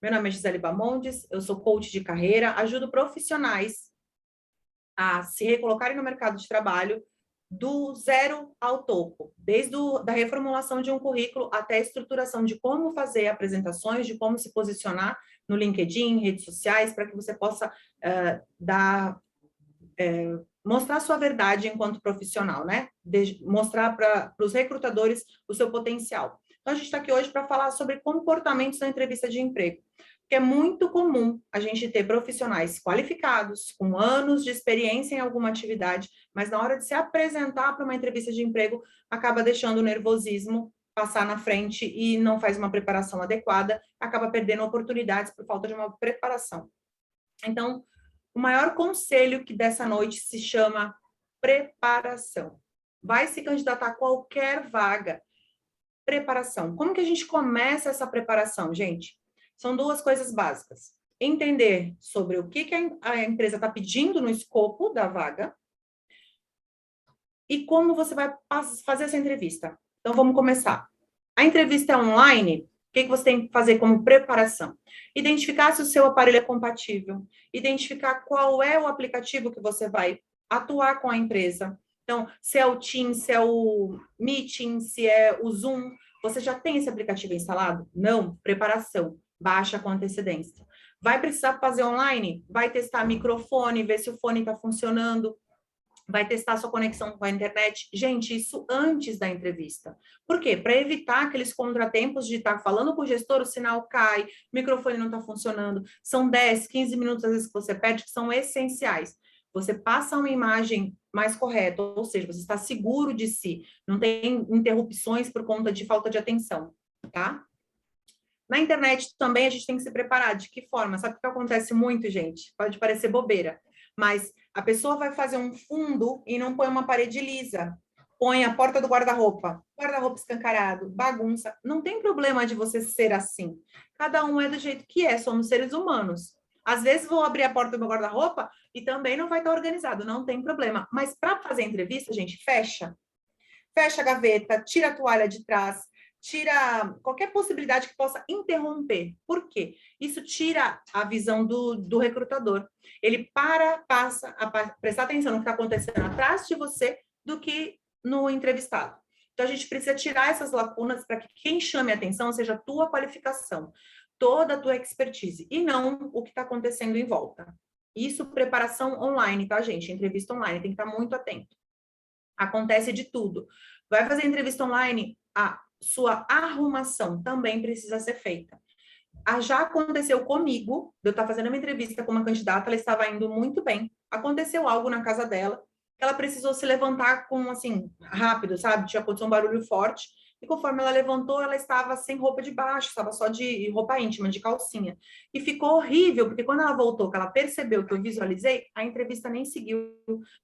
Meu nome é Gisele Bamondes, eu sou coach de carreira, ajudo profissionais a se recolocarem no mercado de trabalho do zero ao topo, desde da reformulação de um currículo até a estruturação de como fazer apresentações, de como se posicionar no LinkedIn, redes sociais, para que você possa mostrar sua verdade enquanto profissional, né? Mostrar para os recrutadores o seu potencial. Então, a gente está aqui hoje para falar sobre comportamentos na entrevista de emprego, porque é muito comum a gente ter profissionais qualificados, com anos de experiência em alguma atividade, mas na hora de se apresentar para uma entrevista de emprego, acaba deixando o nervosismo passar na frente e não faz uma preparação adequada, acaba perdendo oportunidades por falta de uma preparação. Então, o maior conselho que dessa noite se chama preparação. Vai se candidatar a qualquer vaga. Preparação. Como que a gente começa essa preparação, gente? São duas coisas básicas. Entender sobre o que a empresa está pedindo no escopo da vaga e como você vai fazer essa entrevista. Então, vamos começar. A entrevista é online. O que você tem que fazer como preparação? Identificar se o seu aparelho é compatível, identificar qual é o aplicativo que você vai atuar com a empresa. Então, se é o Teams, se é o Meeting, se é o Zoom, você já tem esse aplicativo instalado? Não, preparação, baixa com antecedência. Vai precisar fazer online? Vai testar microfone, ver se o fone está funcionando, vai testar sua conexão com a internet. Gente, isso antes da entrevista. Por quê? Para evitar aqueles contratempos de estar falando com o gestor, o sinal cai, o microfone não está funcionando. São 10, 15 minutos, às vezes, que você perde, que são essenciais. Você passa uma imagem mais correta, ou seja, você está seguro de si, não tem interrupções por conta de falta de atenção, tá? Na internet também a gente tem que se preparar. De que forma? Sabe o que acontece muito, gente? Pode parecer bobeira, mas a pessoa vai fazer um fundo e não põe uma parede lisa. Põe a porta do guarda-roupa escancarado, bagunça. Não tem problema de você ser assim. Cada um é do jeito que é, somos seres humanos. Às vezes vou abrir a porta do meu guarda-roupa e também não vai estar organizado, não tem problema. Mas para fazer entrevista, gente, fecha. Fecha a gaveta, tira a toalha de trás, tira qualquer possibilidade que possa interromper. Por quê? Isso tira a visão do recrutador. Ele passa a prestar atenção no que está acontecendo atrás de você do que no entrevistado. Então, a gente precisa tirar essas lacunas para que quem chame a atenção seja a tua qualificação, toda a tua expertise, e não o que está acontecendo em volta. Isso, preparação online, tá, gente? Entrevista online, tem que estar muito atento. Acontece de tudo. Vai fazer entrevista online, a sua arrumação também precisa ser feita. Já aconteceu comigo, de eu estar fazendo uma entrevista com uma candidata, ela estava indo muito bem. Aconteceu algo na casa dela, ela precisou se levantar com, assim, rápido, sabe? Tinha acontecido um barulho forte. E conforme ela levantou, ela estava sem roupa de baixo, estava só de roupa íntima, de calcinha. E ficou horrível, porque quando ela voltou, que ela percebeu que eu visualizei, a entrevista nem seguiu.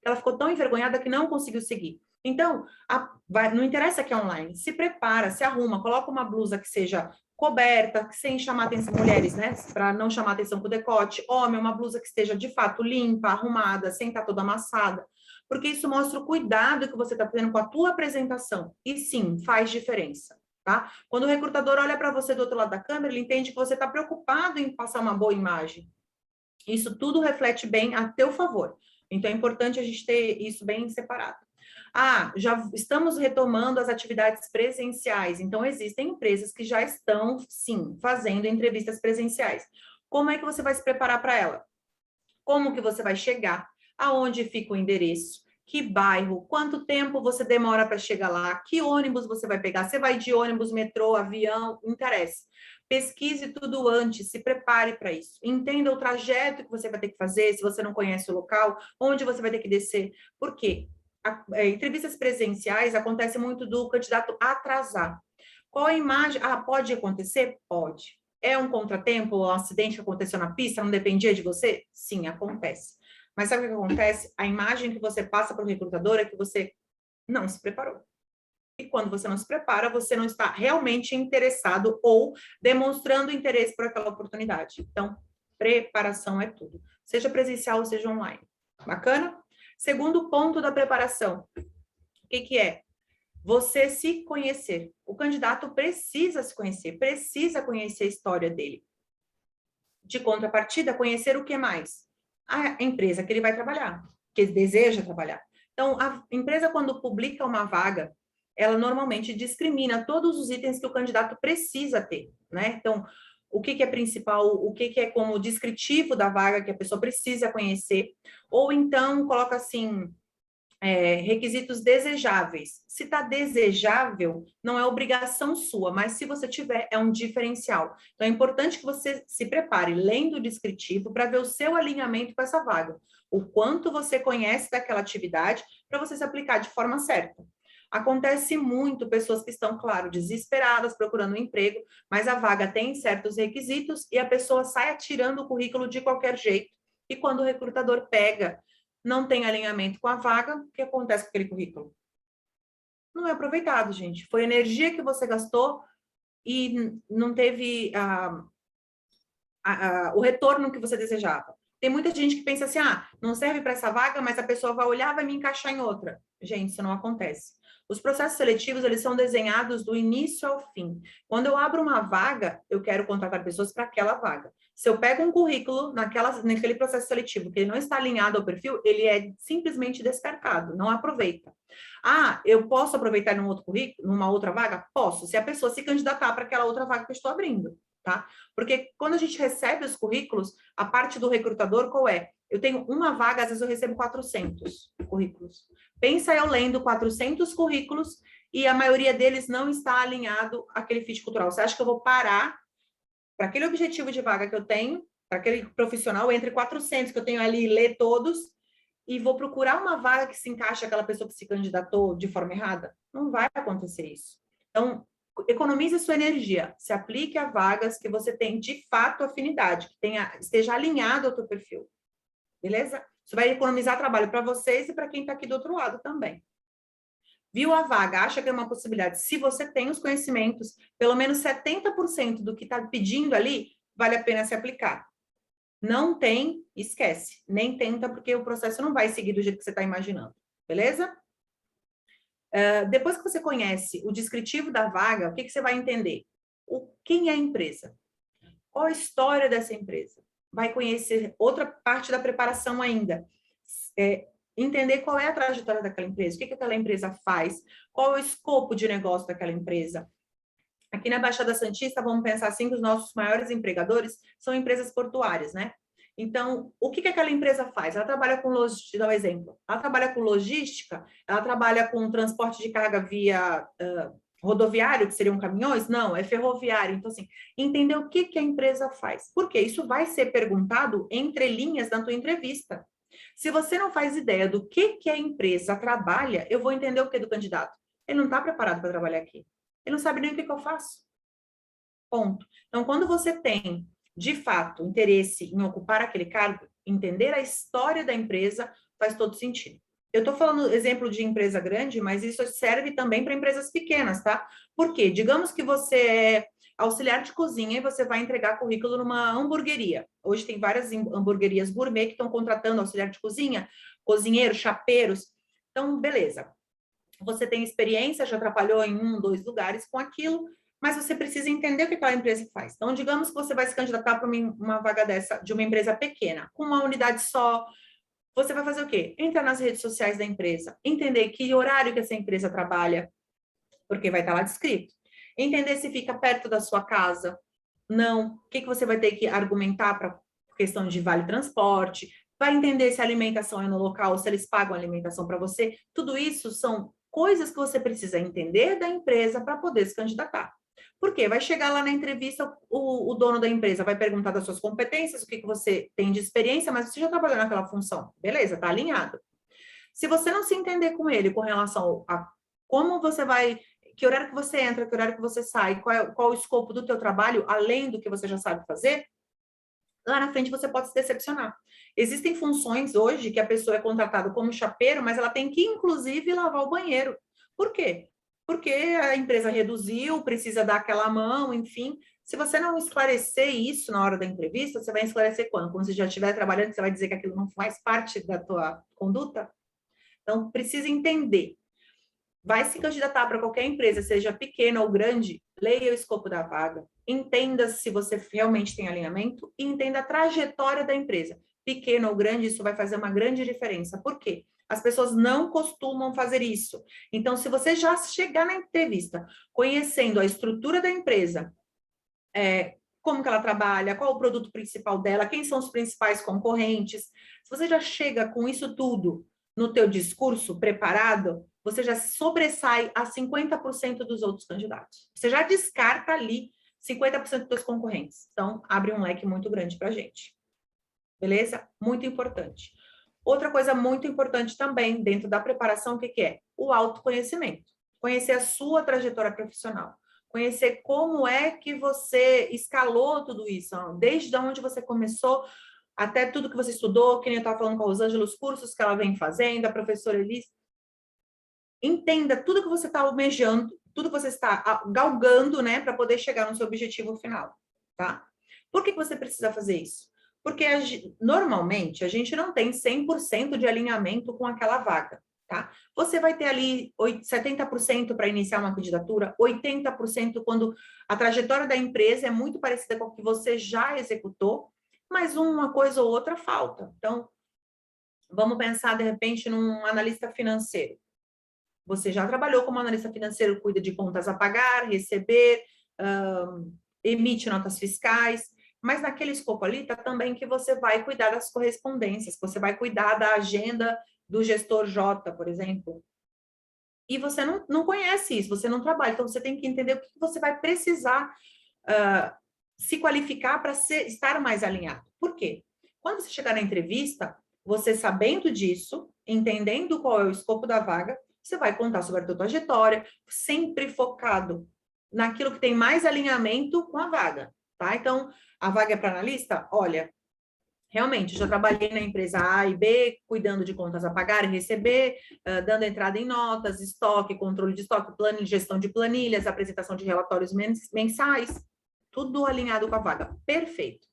Ela ficou tão envergonhada que não conseguiu seguir. Então, não interessa que é online, se prepara, se arruma, coloca uma blusa que seja coberta, sem chamar atenção, mulheres, né? Para não chamar atenção com o decote. Homem, uma blusa que esteja de fato limpa, arrumada, sem estar toda amassada. Porque isso mostra o cuidado que você está tendo com a tua apresentação. E sim, faz diferença, tá? Quando o recrutador olha para você do outro lado da câmera, ele entende que você está preocupado em passar uma boa imagem. Isso tudo reflete bem a teu favor. Então, é importante a gente ter isso bem separado. Já estamos retomando as atividades presenciais. Então, existem empresas que já estão, sim, fazendo entrevistas presenciais. Como é que você vai se preparar para ela? Como que você vai chegar? Aonde fica o endereço? Que bairro? Quanto tempo você demora para chegar lá? Que ônibus você vai pegar? Você vai de ônibus, metrô, avião? Não interessa. Pesquise tudo antes, se prepare para isso. Entenda o trajeto que você vai ter que fazer, se você não conhece o local, onde você vai ter que descer. Por quê? Entrevistas presenciais acontece muito do candidato atrasar. Qual a imagem? Pode acontecer? Pode. É um contratempo, um acidente que aconteceu na pista, não dependia de você? Sim, acontece. Mas sabe o que acontece? A imagem que você passa para o recrutador é que você não se preparou. E quando você não se prepara, você não está realmente interessado ou demonstrando interesse por aquela oportunidade. Então, preparação é tudo. Seja presencial ou seja online. Bacana? Segundo ponto da preparação. O que é? Você se conhecer. O candidato precisa se conhecer, precisa conhecer a história dele. de contrapartida, conhecer o que mais? A empresa que ele vai trabalhar, que ele deseja trabalhar. Então, a empresa, quando publica uma vaga, ela normalmente discrimina todos os itens que o candidato precisa ter, né? Então, o que é principal, o que é como descritivo da vaga que a pessoa precisa conhecer, ou então coloca assim, requisitos desejáveis. Se está desejável, não é obrigação sua, mas se você tiver, é um diferencial. Então, é importante que você se prepare lendo o descritivo para ver o seu alinhamento com essa vaga. O quanto você conhece daquela atividade para você se aplicar de forma certa. Acontece muito pessoas que estão, claro, desesperadas procurando um emprego, mas a vaga tem certos requisitos e a pessoa sai atirando o currículo de qualquer jeito. E quando o recrutador pega, não tem alinhamento com a vaga, o que acontece com aquele currículo? Não é aproveitado, gente. Foi energia que você gastou e não teve o retorno que você desejava. Tem muita gente que pensa assim, não serve para essa vaga, mas a pessoa vai olhar, vai me encaixar em outra. Gente, isso não acontece. Os processos seletivos, eles são desenhados do início ao fim. Quando eu abro uma vaga, eu quero contratar pessoas para aquela vaga. Se eu pego um currículo naquele processo seletivo que ele não está alinhado ao perfil, ele é simplesmente descartado, não aproveita. Eu posso aproveitar num outro currículo, numa outra vaga? Posso, se a pessoa se candidatar para aquela outra vaga que eu estou abrindo, tá? Porque quando a gente recebe os currículos, a parte do recrutador qual é? Eu tenho uma vaga, às vezes eu recebo 400 currículos. Pensa eu lendo 400 currículos e a maioria deles não está alinhado àquele fit cultural. Você acha que eu vou parar para aquele objetivo de vaga que eu tenho, para aquele profissional, entre 400 que eu tenho ali, ler todos, e vou procurar uma vaga que se encaixe aquela pessoa que se candidatou de forma errada? Não vai acontecer isso. Então, economize sua energia, se aplique a vagas que você tem de fato afinidade, que esteja alinhado ao teu perfil. Beleza? Isso vai economizar trabalho para vocês e para quem está aqui do outro lado também. Viu a vaga, acha que é uma possibilidade? Se você tem os conhecimentos, pelo menos 70% do que está pedindo ali, vale a pena se aplicar. Não tem, esquece. Nem tenta, porque o processo não vai seguir do jeito que você está imaginando. Beleza? Depois que você conhece o descritivo da vaga, o que você vai entender? Quem é a empresa? Qual a história dessa empresa? Vai conhecer outra parte da preparação ainda. Entender qual é a trajetória daquela empresa, o que aquela empresa faz, qual é o escopo de negócio daquela empresa. Aqui na Baixada Santista, vamos pensar assim que os nossos maiores empregadores são empresas portuárias, né? Então, o que aquela empresa faz? Ela trabalha com logística, dar um exemplo. Ela trabalha com logística, ela trabalha com transporte de carga via rodoviário, que seriam caminhões? Não, é ferroviário. Então, assim, entender o que a empresa faz. Por quê? Isso vai ser perguntado entre linhas na tua entrevista. Se você não faz ideia do que a empresa trabalha, eu vou entender o que do candidato. Ele não está preparado para trabalhar aqui. Ele não sabe nem o que eu faço. Ponto. Então, quando você tem, de fato, interesse em ocupar aquele cargo, entender a história da empresa faz todo sentido. Eu estou falando exemplo de empresa grande, mas isso serve também para empresas pequenas, tá? Por quê? Digamos que você é auxiliar de cozinha e você vai entregar currículo numa hamburgueria. Hoje tem várias hamburguerias gourmet que estão contratando auxiliar de cozinha, cozinheiros, chapeiros. Então, beleza. Você tem experiência, já trabalhou em 1, 2 lugares com aquilo, mas você precisa entender o que aquela empresa faz. Então, digamos que você vai se candidatar para uma vaga dessa, de uma empresa pequena, com uma unidade só. Você vai fazer o quê? Entrar nas redes sociais da empresa, entender que horário que essa empresa trabalha, porque vai estar lá descrito. Entender se fica perto da sua casa, não. O que você vai ter que argumentar para questão de vale transporte, vai entender se a alimentação é no local, se eles pagam a alimentação para você. Tudo isso são coisas que você precisa entender da empresa para poder se candidatar. Por quê? Vai chegar lá na entrevista, o dono da empresa vai perguntar das suas competências, o que você tem de experiência, mas você já trabalhou naquela função. Beleza, tá alinhado. Se você não se entender com ele com relação a como você vai, que horário que você entra, que horário que você sai, qual o escopo do teu trabalho, além do que você já sabe fazer, lá na frente você pode se decepcionar. Existem funções hoje que a pessoa é contratada como chapeiro, mas ela tem que, inclusive, lavar o banheiro. Por quê? Porque a empresa reduziu, precisa dar aquela mão, enfim. Se você não esclarecer isso na hora da entrevista, você vai esclarecer quando? Quando você já estiver trabalhando, você vai dizer que aquilo não faz parte da tua conduta? Então, precisa entender. Vai se candidatar para qualquer empresa, seja pequena ou grande, leia o escopo da vaga, entenda se você realmente tem alinhamento e entenda a trajetória da empresa. Pequeno ou grande, isso vai fazer uma grande diferença. Por quê? As pessoas não costumam fazer isso. Então, se você já chegar na entrevista conhecendo a estrutura da empresa, como que ela trabalha, qual o produto principal dela, quem são os principais concorrentes, se você já chega com isso tudo no teu discurso preparado, você já sobressai a 50% dos outros candidatos. Você já descarta ali 50% dos concorrentes. Então, abre um leque muito grande para a gente. Beleza? Muito importante. Outra coisa muito importante também dentro da preparação, o que é? O autoconhecimento. Conhecer a sua trajetória profissional. Conhecer como é que você escalou tudo isso, desde onde você começou até tudo que você estudou, que nem eu estava falando com a Rosângela, os cursos que ela vem fazendo, a professora Elis. Entenda tudo que você está almejando, tudo que você está galgando, né, para poder chegar no seu objetivo final, tá? Por que você precisa fazer isso? Porque normalmente a gente não tem 100% de alinhamento com aquela vaga, tá? Você vai ter ali 70% para iniciar uma candidatura, 80% quando a trajetória da empresa é muito parecida com o que você já executou, mas uma coisa ou outra falta. Então, vamos pensar, de repente, num analista financeiro. Você já trabalhou como analista financeiro, cuida de contas a pagar, receber, emite notas fiscais, mas naquele escopo ali está também que você vai cuidar das correspondências, você vai cuidar da agenda do gestor J, por exemplo. E você não conhece isso, você não trabalha, então você tem que entender o que você vai precisar se qualificar para estar mais alinhado. Por quê? Quando você chegar na entrevista, você sabendo disso, entendendo qual é o escopo da vaga, você vai contar sobre a tua trajetória, sempre focado naquilo que tem mais alinhamento com a vaga, tá? Então, a vaga é para analista? Olha, realmente, eu já trabalhei na empresa A e B, cuidando de contas a pagar e receber, dando entrada em notas, estoque, controle de estoque, plano, gestão de planilhas, apresentação de relatórios mensais, tudo alinhado com a vaga. Perfeito.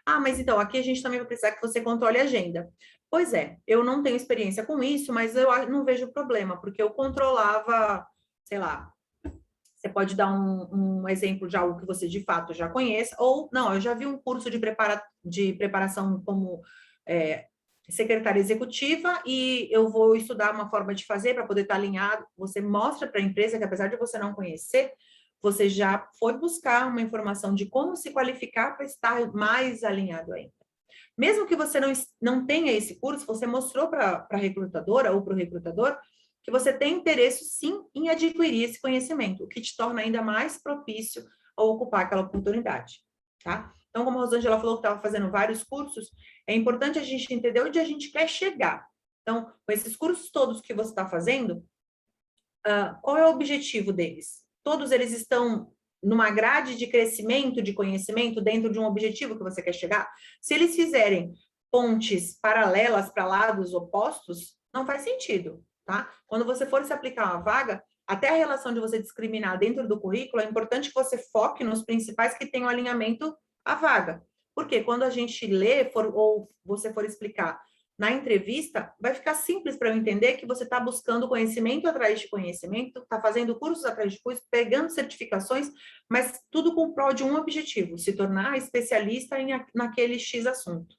Ah, mas então, aqui a gente também vai precisar que você controle a agenda. Pois é, eu não tenho experiência com isso, mas eu não vejo problema, porque eu controlava, sei lá, você pode dar um exemplo de algo que você de fato já conheça, ou não, eu já vi um curso de preparação como secretária executiva e eu vou estudar uma forma de fazer para poder estar alinhado. Você mostra para a empresa que, apesar de você não conhecer, você já foi buscar uma informação de como se qualificar para estar mais alinhado ainda. Mesmo que você não tenha esse curso, você mostrou para a recrutadora ou para o recrutador que você tem interesse, sim, em adquirir esse conhecimento, o que te torna ainda mais propício a ocupar aquela oportunidade, tá? Então, como a Rosângela falou que estava fazendo vários cursos, é importante a gente entender onde a gente quer chegar. Então, com esses cursos todos que você está fazendo, qual é o objetivo deles? Todos eles estão numa grade de crescimento de conhecimento dentro de um objetivo que você quer chegar? Se eles fizerem pontes paralelas para lados opostos, não faz sentido, tá? Quando você for se aplicar uma vaga, até a relação de você discriminar dentro do currículo, é importante que você foque nos principais que tenham alinhamento à vaga. Porque quando a gente lê ou você for explicar na entrevista, vai ficar simples para eu entender que você está buscando conhecimento atrás de conhecimento, está fazendo cursos atrás de cursos, pegando certificações, mas tudo com o prol de um objetivo, se tornar especialista naquele X assunto.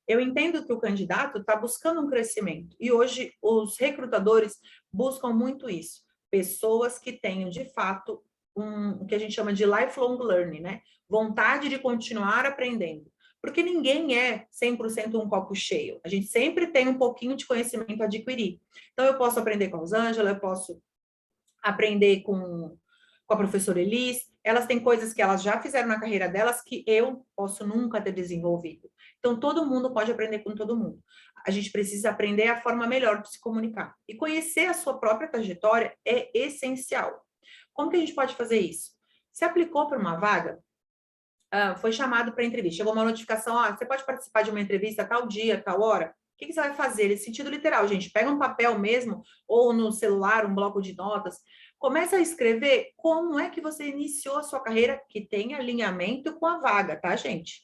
Eu entendo que o candidato está buscando um crescimento, e hoje os recrutadores buscam muito isso, pessoas que tenham, de fato, o que a gente chama de lifelong learning, né? Vontade de continuar aprendendo. Porque ninguém é 100% um copo cheio. A gente sempre tem um pouquinho de conhecimento a adquirir. Então, eu posso aprender com a Rosângela, eu posso aprender com a professora Elis. Elas têm coisas que elas já fizeram na carreira delas que eu posso nunca ter desenvolvido. Então, todo mundo pode aprender com todo mundo. A gente precisa aprender a forma melhor de se comunicar. E conhecer a sua própria trajetória é essencial. Como que a gente pode fazer isso? Se aplicou para uma vaga, foi chamado para entrevista, chegou uma notificação, você pode participar de uma entrevista tal dia, tal hora, o que você vai fazer? Nesse sentido literal, gente, pega um papel mesmo, ou no celular, um bloco de notas, começa a escrever como é que você iniciou a sua carreira, que tem alinhamento com a vaga, tá, gente?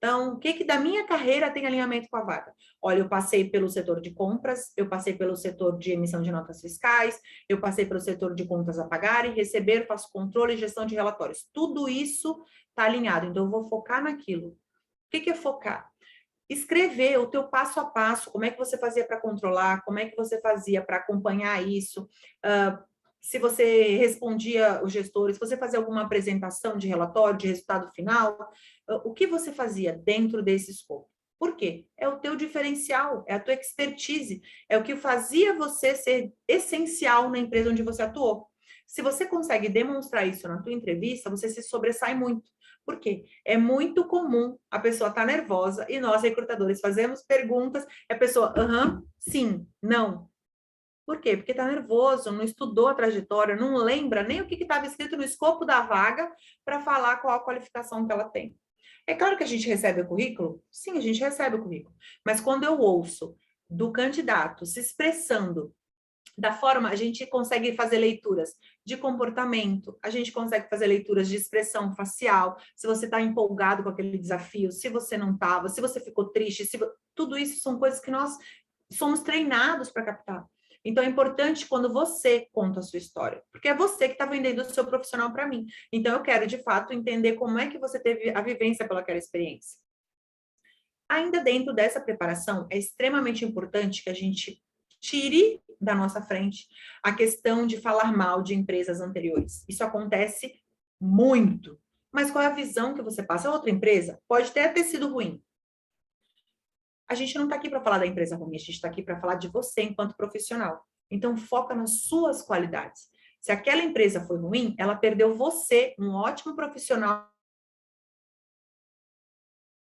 Então, o que que da minha carreira tem alinhamento com a vaga? Olha, eu passei pelo setor de compras, eu passei pelo setor de emissão de notas fiscais, eu passei pelo setor de contas a pagar e receber, faço controle e gestão de relatórios. Tudo isso está alinhado, então eu vou focar naquilo. O que que é focar? Escrever o teu passo a passo, como é que você fazia para controlar, como é que você fazia para acompanhar isso, se você respondia os gestores, se você fazia alguma apresentação de relatório, de resultado final, o que você fazia dentro desse escopo? Por quê? É o teu diferencial, é a tua expertise, é o que fazia você ser essencial na empresa onde você atuou. Se você consegue demonstrar isso na tua entrevista, você se sobressai muito. Por quê? É muito comum a pessoa estar nervosa e nós, recrutadores, fazemos perguntas e a pessoa, sim, não. Por quê? Porque está nervoso, não estudou a trajetória, não lembra nem o que estava escrito no escopo da vaga para falar qual a qualificação que ela tem. É claro que a gente recebe o currículo? Sim, a gente recebe o currículo. Mas quando eu ouço do candidato se expressando da forma, a gente consegue fazer leituras de comportamento, a gente consegue fazer leituras de expressão facial, se você está empolgado com aquele desafio, se você não estava, se você ficou triste, tudo isso são coisas que nós somos treinados para captar. Então, é importante quando você conta a sua história, porque é você que está vendendo o seu profissional para mim. Então, eu quero, de fato, entender como é que você teve a vivência pelaquela experiência. Ainda dentro dessa preparação, é extremamente importante que a gente tire da nossa frente a questão de falar mal de empresas anteriores. Isso acontece muito. Mas qual é a visão que você passa? A outra empresa pode até ter sido ruim. A gente não está aqui para falar da empresa ruim, a gente está aqui para falar de você enquanto profissional. Então, foca nas suas qualidades. Se aquela empresa foi ruim, ela perdeu você, um ótimo profissional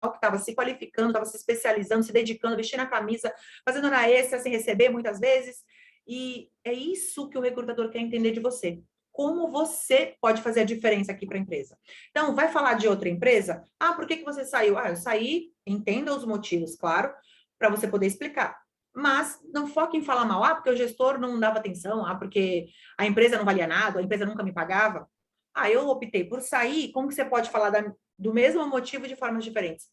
que estava se qualificando, estava se especializando, se dedicando, vestindo a camisa, fazendo hora extra sem receber muitas vezes. E é isso que o recrutador quer entender de você. Como você pode fazer a diferença aqui para a empresa. Então, vai falar de outra empresa? Ah, por que que você saiu? Ah, eu saí, entenda os motivos, claro, para você poder explicar. Mas não foque em falar mal. Ah, porque o gestor não dava atenção. Ah, porque a empresa não valia nada, a empresa nunca me pagava. Ah, eu optei por sair. Como que você pode falar do mesmo motivo de formas diferentes?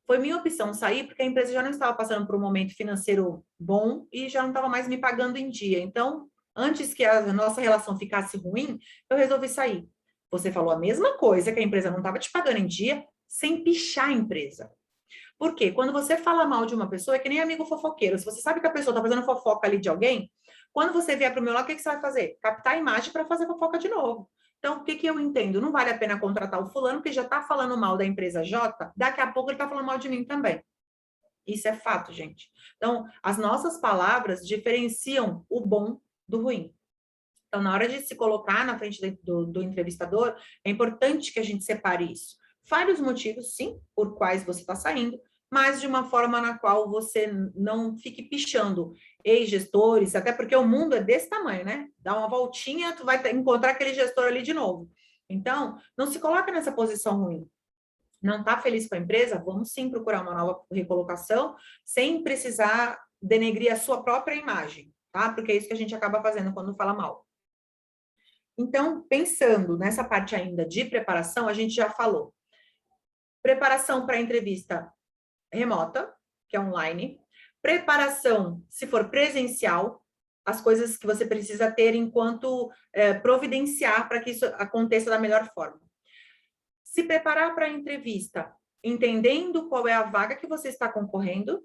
Foi minha opção sair porque a empresa já não estava passando por um momento financeiro bom e já não estava mais me pagando em dia. Então, antes que a nossa relação ficasse ruim, eu resolvi sair. Você falou a mesma coisa, que a empresa não estava te pagando em dia, sem pichar a empresa. Por quê? Quando você fala mal de uma pessoa, é que nem amigo fofoqueiro. Se você sabe que a pessoa está fazendo fofoca ali de alguém, quando você vier para o meu lado, o que você vai fazer? Captar a imagem para fazer fofoca de novo. Então, o que que eu entendo? Não vale a pena contratar o fulano que já está falando mal da empresa J, daqui a pouco ele está falando mal de mim também. Isso é fato, gente. Então, as nossas palavras diferenciam o bom do ruim. Então, na hora de se colocar na frente do entrevistador, é importante que a gente separe isso. Fale os motivos, sim, por quais você está saindo, mas de uma forma na qual você não fique pichando ex-gestores, até porque o mundo é desse tamanho, né? Dá uma voltinha, tu vai encontrar aquele gestor ali de novo. Então, não se coloca nessa posição ruim. Não está feliz com a empresa? Vamos sim procurar uma nova recolocação, sem precisar denegrir a sua própria imagem, tá? Porque é isso que a gente acaba fazendo quando fala mal. Então, pensando nessa parte ainda de preparação, a gente já falou. Preparação para entrevista remota, que é online. Preparação, se for presencial, as coisas que você precisa ter enquanto providenciar para que isso aconteça da melhor forma. Se preparar para a entrevista, entendendo qual é a vaga que você está concorrendo,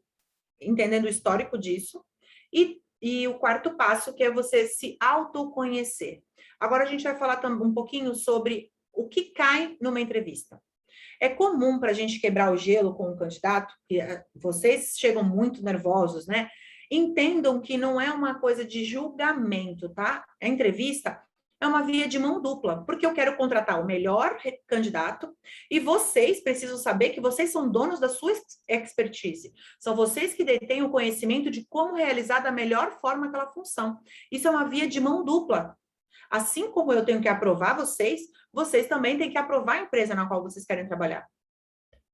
entendendo o histórico disso, e o quarto passo, que é você se autoconhecer. Agora a gente vai falar também um pouquinho sobre o que cai numa entrevista. É comum para a gente quebrar o gelo com o candidato, que vocês chegam muito nervosos, né? Entendam que não é uma coisa de julgamento, tá? A entrevista é uma via de mão dupla, porque eu quero contratar o melhor candidato e vocês precisam saber que vocês são donos da sua expertise. São vocês que detêm o conhecimento de como realizar da melhor forma aquela função. Isso é uma via de mão dupla. Assim como eu tenho que aprovar vocês, vocês também têm que aprovar a empresa na qual vocês querem trabalhar.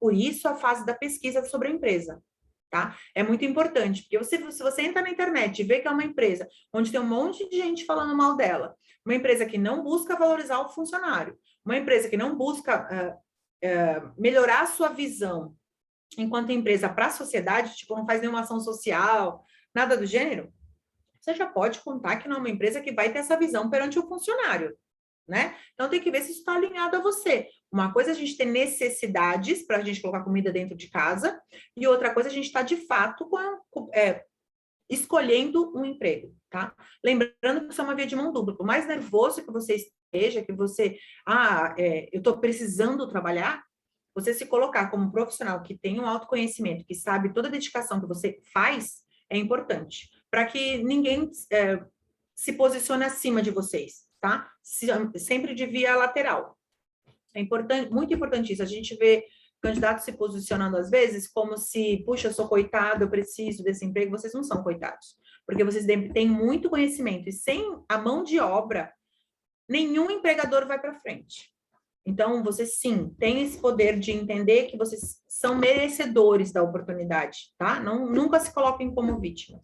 Por isso, a fase da pesquisa sobre a empresa, tá? É muito importante, porque se você entra na internet e vê que é uma empresa onde tem um monte de gente falando mal dela, uma empresa que não busca valorizar o funcionário, uma empresa que não busca melhorar a sua visão enquanto empresa para a sociedade, tipo, não faz nenhuma ação social, nada do gênero, você já pode contar que não é uma empresa que vai ter essa visão perante o funcionário, né? Então tem que ver se isso está alinhado a você. Uma coisa é a gente ter necessidades para a gente colocar comida dentro de casa, e outra coisa é a gente estar de fato escolhendo um emprego, tá? Lembrando que isso é uma via de mão dupla. Por mais nervoso que você esteja, que você, eu estou precisando trabalhar, você se colocar como um profissional que tem um autoconhecimento, que sabe toda a dedicação que você faz, é importante. Para que ninguém se posicione acima de vocês, tá? Sempre de via lateral. É importante, muito importante isso. A gente vê candidatos se posicionando às vezes como se, puxa, eu sou coitado, eu preciso desse emprego. Vocês não são coitados, porque vocês têm muito conhecimento e sem a mão de obra, nenhum empregador vai para frente. Então, vocês sim têm esse poder de entender que vocês são merecedores da oportunidade, tá? Não, nunca se coloquem como vítimas.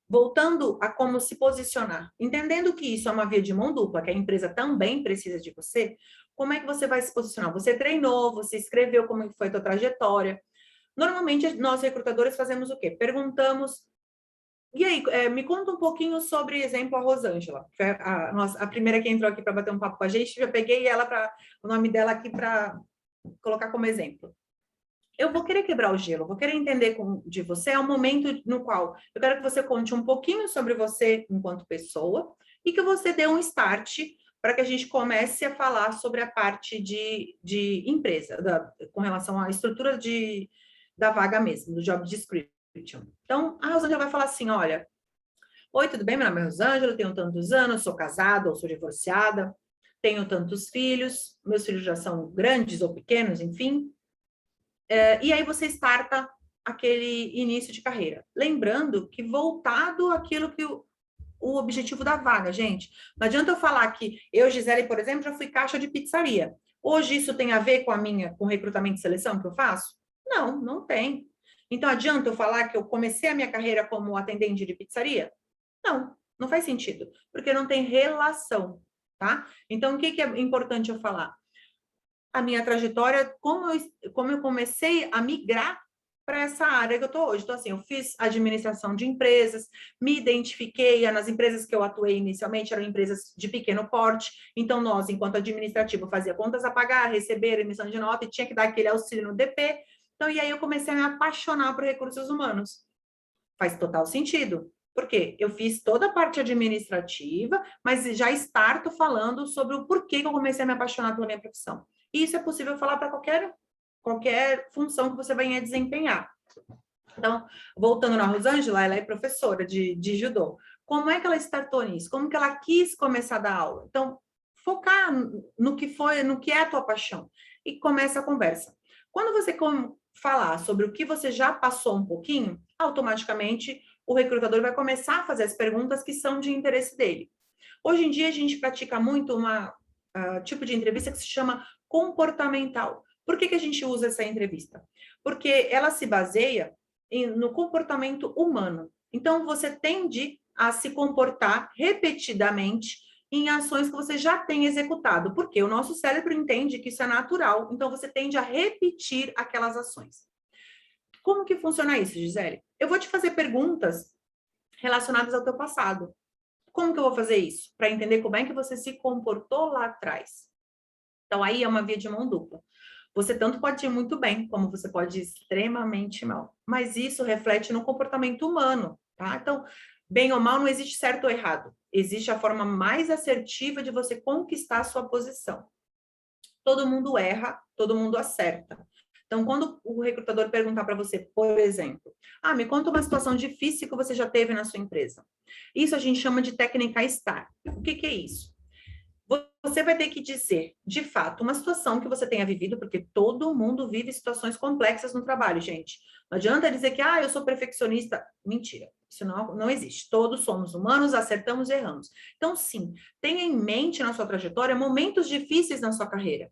Voltando a como se posicionar, entendendo que isso é uma via de mão dupla, que a empresa também precisa de você, como é que você vai se posicionar? Você treinou, você escreveu como foi a tua trajetória. Normalmente, nós recrutadores fazemos o quê? Perguntamos, e aí, me conta um pouquinho sobre, exemplo, a Rosângela, que foi a primeira que entrou aqui para bater um papo com a gente, já peguei o nome dela aqui para colocar como exemplo. Eu vou querer quebrar o gelo, vou querer entender de você, é um momento no qual eu quero que você conte um pouquinho sobre você enquanto pessoa e que você dê um start para que a gente comece a falar sobre a parte de empresa, com relação à estrutura da vaga mesmo, do job description. Então, a Rosângela vai falar assim, olha, oi, tudo bem? Meu nome é Rosângela, tenho tantos anos, sou casada ou sou divorciada, tenho tantos filhos, meus filhos já são grandes ou pequenos, enfim, e aí você starta aquele início de carreira. Lembrando que voltado àquilo que o objetivo da vaga, gente. Não adianta eu falar que eu, Gisele, por exemplo, já fui caixa de pizzaria. Hoje isso tem a ver com o recrutamento e seleção que eu faço? Não, não tem. Então adianta eu falar que eu comecei a minha carreira como atendente de pizzaria? Não, não faz sentido, porque não tem relação, tá? Então o que é importante eu falar? A minha trajetória, como eu comecei a migrar para essa área que eu estou hoje. Então, assim, eu fiz administração de empresas, me identifiquei, nas empresas que eu atuei inicialmente eram empresas de pequeno porte, então nós, enquanto administrativo, fazia contas a pagar, receber, emissão de nota e tinha que dar aquele auxílio no DP. Então, e aí eu comecei a me apaixonar por recursos humanos. Faz total sentido. Porque eu fiz toda a parte administrativa, mas já starto falando sobre o porquê que eu comecei a me apaixonar pela minha profissão. E isso é possível falar para qualquer função que você venha desempenhar. Então, voltando na Rosângela, ela é professora de judô. Como é que ela startou nisso? Como que ela quis começar a dar aula? Então, focar no que é a tua paixão. E começa a conversa. Quando você falar sobre o que você já passou um pouquinho, automaticamente o recrutador vai começar a fazer as perguntas que são de interesse dele. Hoje em dia, a gente pratica muito tipo de entrevista que se chama comportamental. Por que a gente usa essa entrevista? Porque ela se baseia no comportamento humano. Então, você tende a se comportar repetidamente em ações que você já tem executado, porque o nosso cérebro entende que isso é natural, então você tende a repetir aquelas ações. Como que funciona isso, Gisele? Eu vou te fazer perguntas relacionadas ao teu passado. Como que eu vou fazer isso? Para entender como é que você se comportou lá atrás. Então, aí é uma via de mão dupla. Você tanto pode ir muito bem, como você pode ir extremamente mal. Mas isso reflete no comportamento humano, tá? Então, bem ou mal, não existe certo ou errado. Existe a forma mais assertiva de você conquistar a sua posição. Todo mundo erra, todo mundo acerta. Então, quando o recrutador perguntar para você, por exemplo, me conta uma situação difícil que você já teve na sua empresa. Isso a gente chama de técnica STAR. O que é isso? Você vai ter que dizer, de fato, uma situação que você tenha vivido, porque todo mundo vive situações complexas no trabalho, gente. Não adianta dizer que, eu sou perfeccionista. Mentira, isso não existe. Todos somos humanos, acertamos e erramos. Então, sim, tenha em mente na sua trajetória momentos difíceis na sua carreira.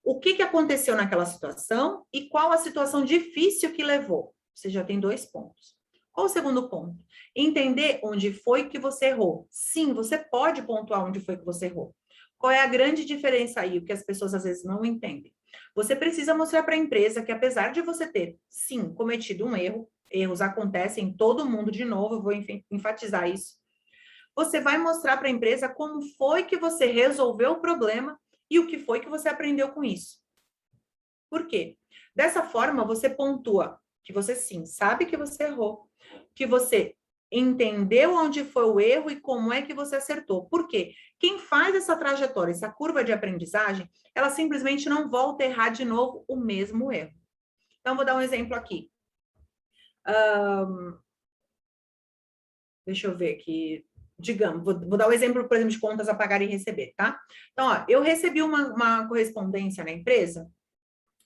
O que aconteceu naquela situação e qual a situação difícil que levou? Você já tem 2 pontos. Qual o segundo ponto? Entender onde foi que você errou. Sim, você pode pontuar onde foi que você errou. Qual é a grande diferença aí, o que as pessoas às vezes não entendem? Você precisa mostrar para a empresa que, apesar de você ter, sim, cometido um erro, erros acontecem em todo mundo, de novo, eu vou enfatizar isso. Você vai mostrar para a empresa como foi que você resolveu o problema e o que foi que você aprendeu com isso. Por quê? Dessa forma, você pontua que você sim sabe que você errou, que você entendeu onde foi o erro e como é que você acertou. Por quê? Quem faz essa trajetória, essa curva de aprendizagem, ela simplesmente não volta a errar de novo o mesmo erro. Então, vou dar um exemplo aqui. Deixa eu ver aqui. Digamos, vou dar o exemplo, por exemplo, de contas a pagar e receber, tá? Então, ó, eu recebi uma correspondência na empresa,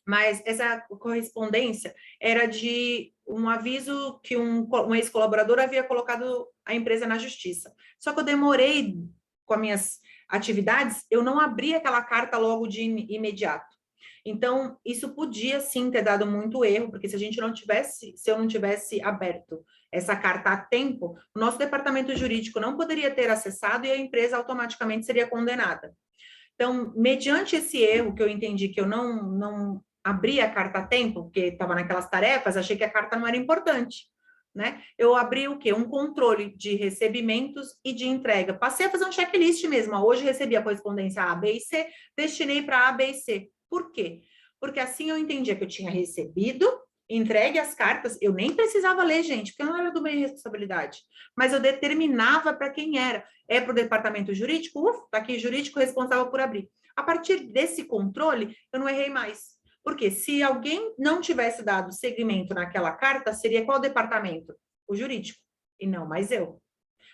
mas essa correspondência era de um aviso que um ex-colaborador havia colocado a empresa na justiça. Só que eu demorei com as minhas atividades, eu não abri aquela carta logo de imediato. Então, isso podia sim ter dado muito erro, porque se eu não tivesse aberto essa carta a tempo, o nosso departamento jurídico não poderia ter acessado e a empresa automaticamente seria condenada. Então, mediante esse erro que eu entendi que eu não abri a carta a tempo, porque estava naquelas tarefas, achei que a carta não era importante, né? Eu abri o quê? Um controle de recebimentos e de entrega. Passei a fazer um checklist mesmo. Hoje recebi a correspondência A, B e C, destinei para A, B e C. Por quê? Porque assim eu entendia que eu tinha recebido, entregue as cartas, eu nem precisava ler, gente, porque não era do minha responsabilidade, mas eu determinava para quem era. É para o departamento jurídico? Está aqui jurídico responsável por abrir. A partir desse controle, eu não errei mais. Porque se alguém não tivesse dado seguimento naquela carta, seria qual departamento? O jurídico, e não mais eu.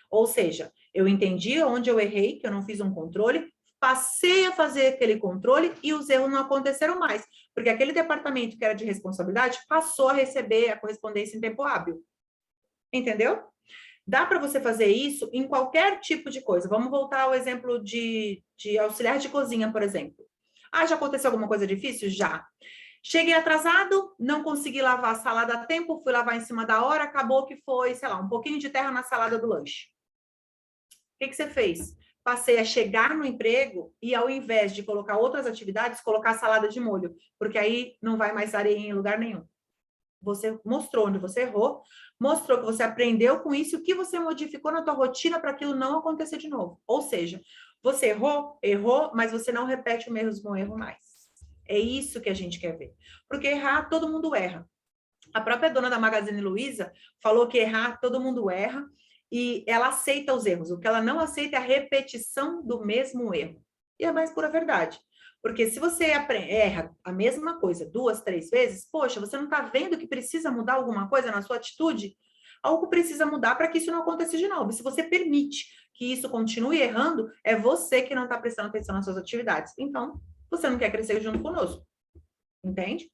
Ou seja, eu entendi onde eu errei, que eu não fiz um controle, passei a fazer aquele controle e os erros não aconteceram mais, porque aquele departamento que era de responsabilidade passou a receber a correspondência em tempo hábil. Entendeu? Dá para você fazer isso em qualquer tipo de coisa. Vamos voltar ao exemplo de auxiliar de cozinha, por exemplo. Ah, já aconteceu alguma coisa difícil? Já. Cheguei atrasado, não consegui lavar a salada a tempo, fui lavar em cima da hora, acabou que foi, sei lá, um pouquinho de terra na salada do lanche. O que você fez? Passei a chegar no emprego e, ao invés de colocar outras atividades, colocar salada de molho, porque aí não vai mais areia em lugar nenhum. Você mostrou onde você errou, mostrou que você aprendeu com isso, o que você modificou na tua rotina para aquilo não acontecer de novo. Ou seja, você errou, mas você não repete o mesmo erro mais. É isso que a gente quer ver. Porque errar, todo mundo erra. A própria dona da Magazine Luiza falou que errar, todo mundo erra, e ela aceita os erros. O que ela não aceita é a repetição do mesmo erro. E é a mais pura verdade. Porque se você erra a mesma coisa 2, 3 vezes, poxa, você não está vendo que precisa mudar alguma coisa na sua atitude? Algo precisa mudar para que isso não aconteça de novo. Se você permite que isso continue errando, é você que não está prestando atenção nas suas atividades. Então, você não quer crescer junto conosco. Entende?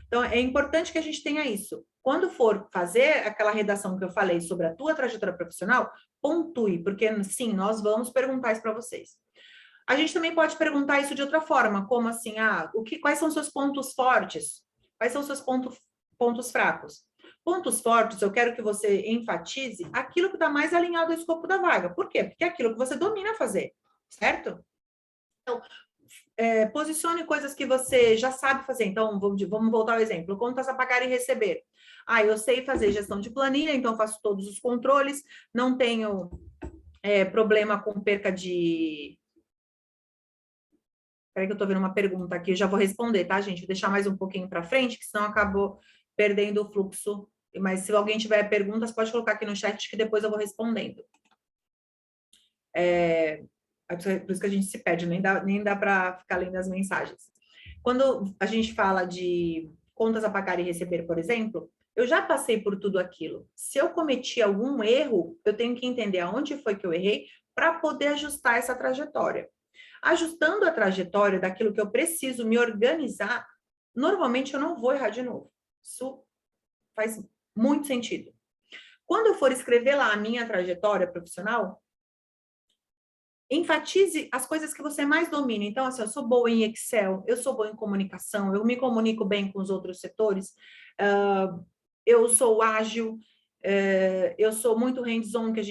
Então, é importante que a gente tenha isso. Quando for fazer aquela redação que eu falei sobre a tua trajetória profissional, pontue, porque sim, nós vamos perguntar isso para vocês. A gente também pode perguntar isso de outra forma, como assim, quais são os seus pontos fortes? Quais são os seus pontos fracos? Pontos fortes, eu quero que você enfatize aquilo que está mais alinhado ao escopo da vaga. Por quê? Porque é aquilo que você domina fazer, certo? Então, posicione coisas que você já sabe fazer. Então, vamos voltar ao exemplo. Contas a pagar e receber. Eu sei fazer gestão de planilha, então faço todos os controles, não tenho problema com perca de... Espera que eu estou vendo uma pergunta aqui, eu já vou responder, tá, gente? Vou deixar mais um pouquinho para frente, que senão acabou perdendo o fluxo. Mas se alguém tiver perguntas, pode colocar aqui no chat que depois eu vou respondendo. Por isso que a gente se perde, nem dá para ficar lendo as mensagens. Quando a gente fala de contas a pagar e receber, por exemplo, eu já passei por tudo aquilo. Se eu cometi algum erro, eu tenho que entender aonde foi que eu errei para poder ajustar essa trajetória. Ajustando a trajetória daquilo que eu preciso me organizar, normalmente eu não vou errar de novo. Isso faz muito sentido. Quando eu for escrever lá a minha trajetória profissional, enfatize as coisas que você mais domina. Então, assim, eu sou boa em Excel, eu sou boa em comunicação, eu me comunico bem com os outros setores, eu sou ágil, eu sou muito hands-on, que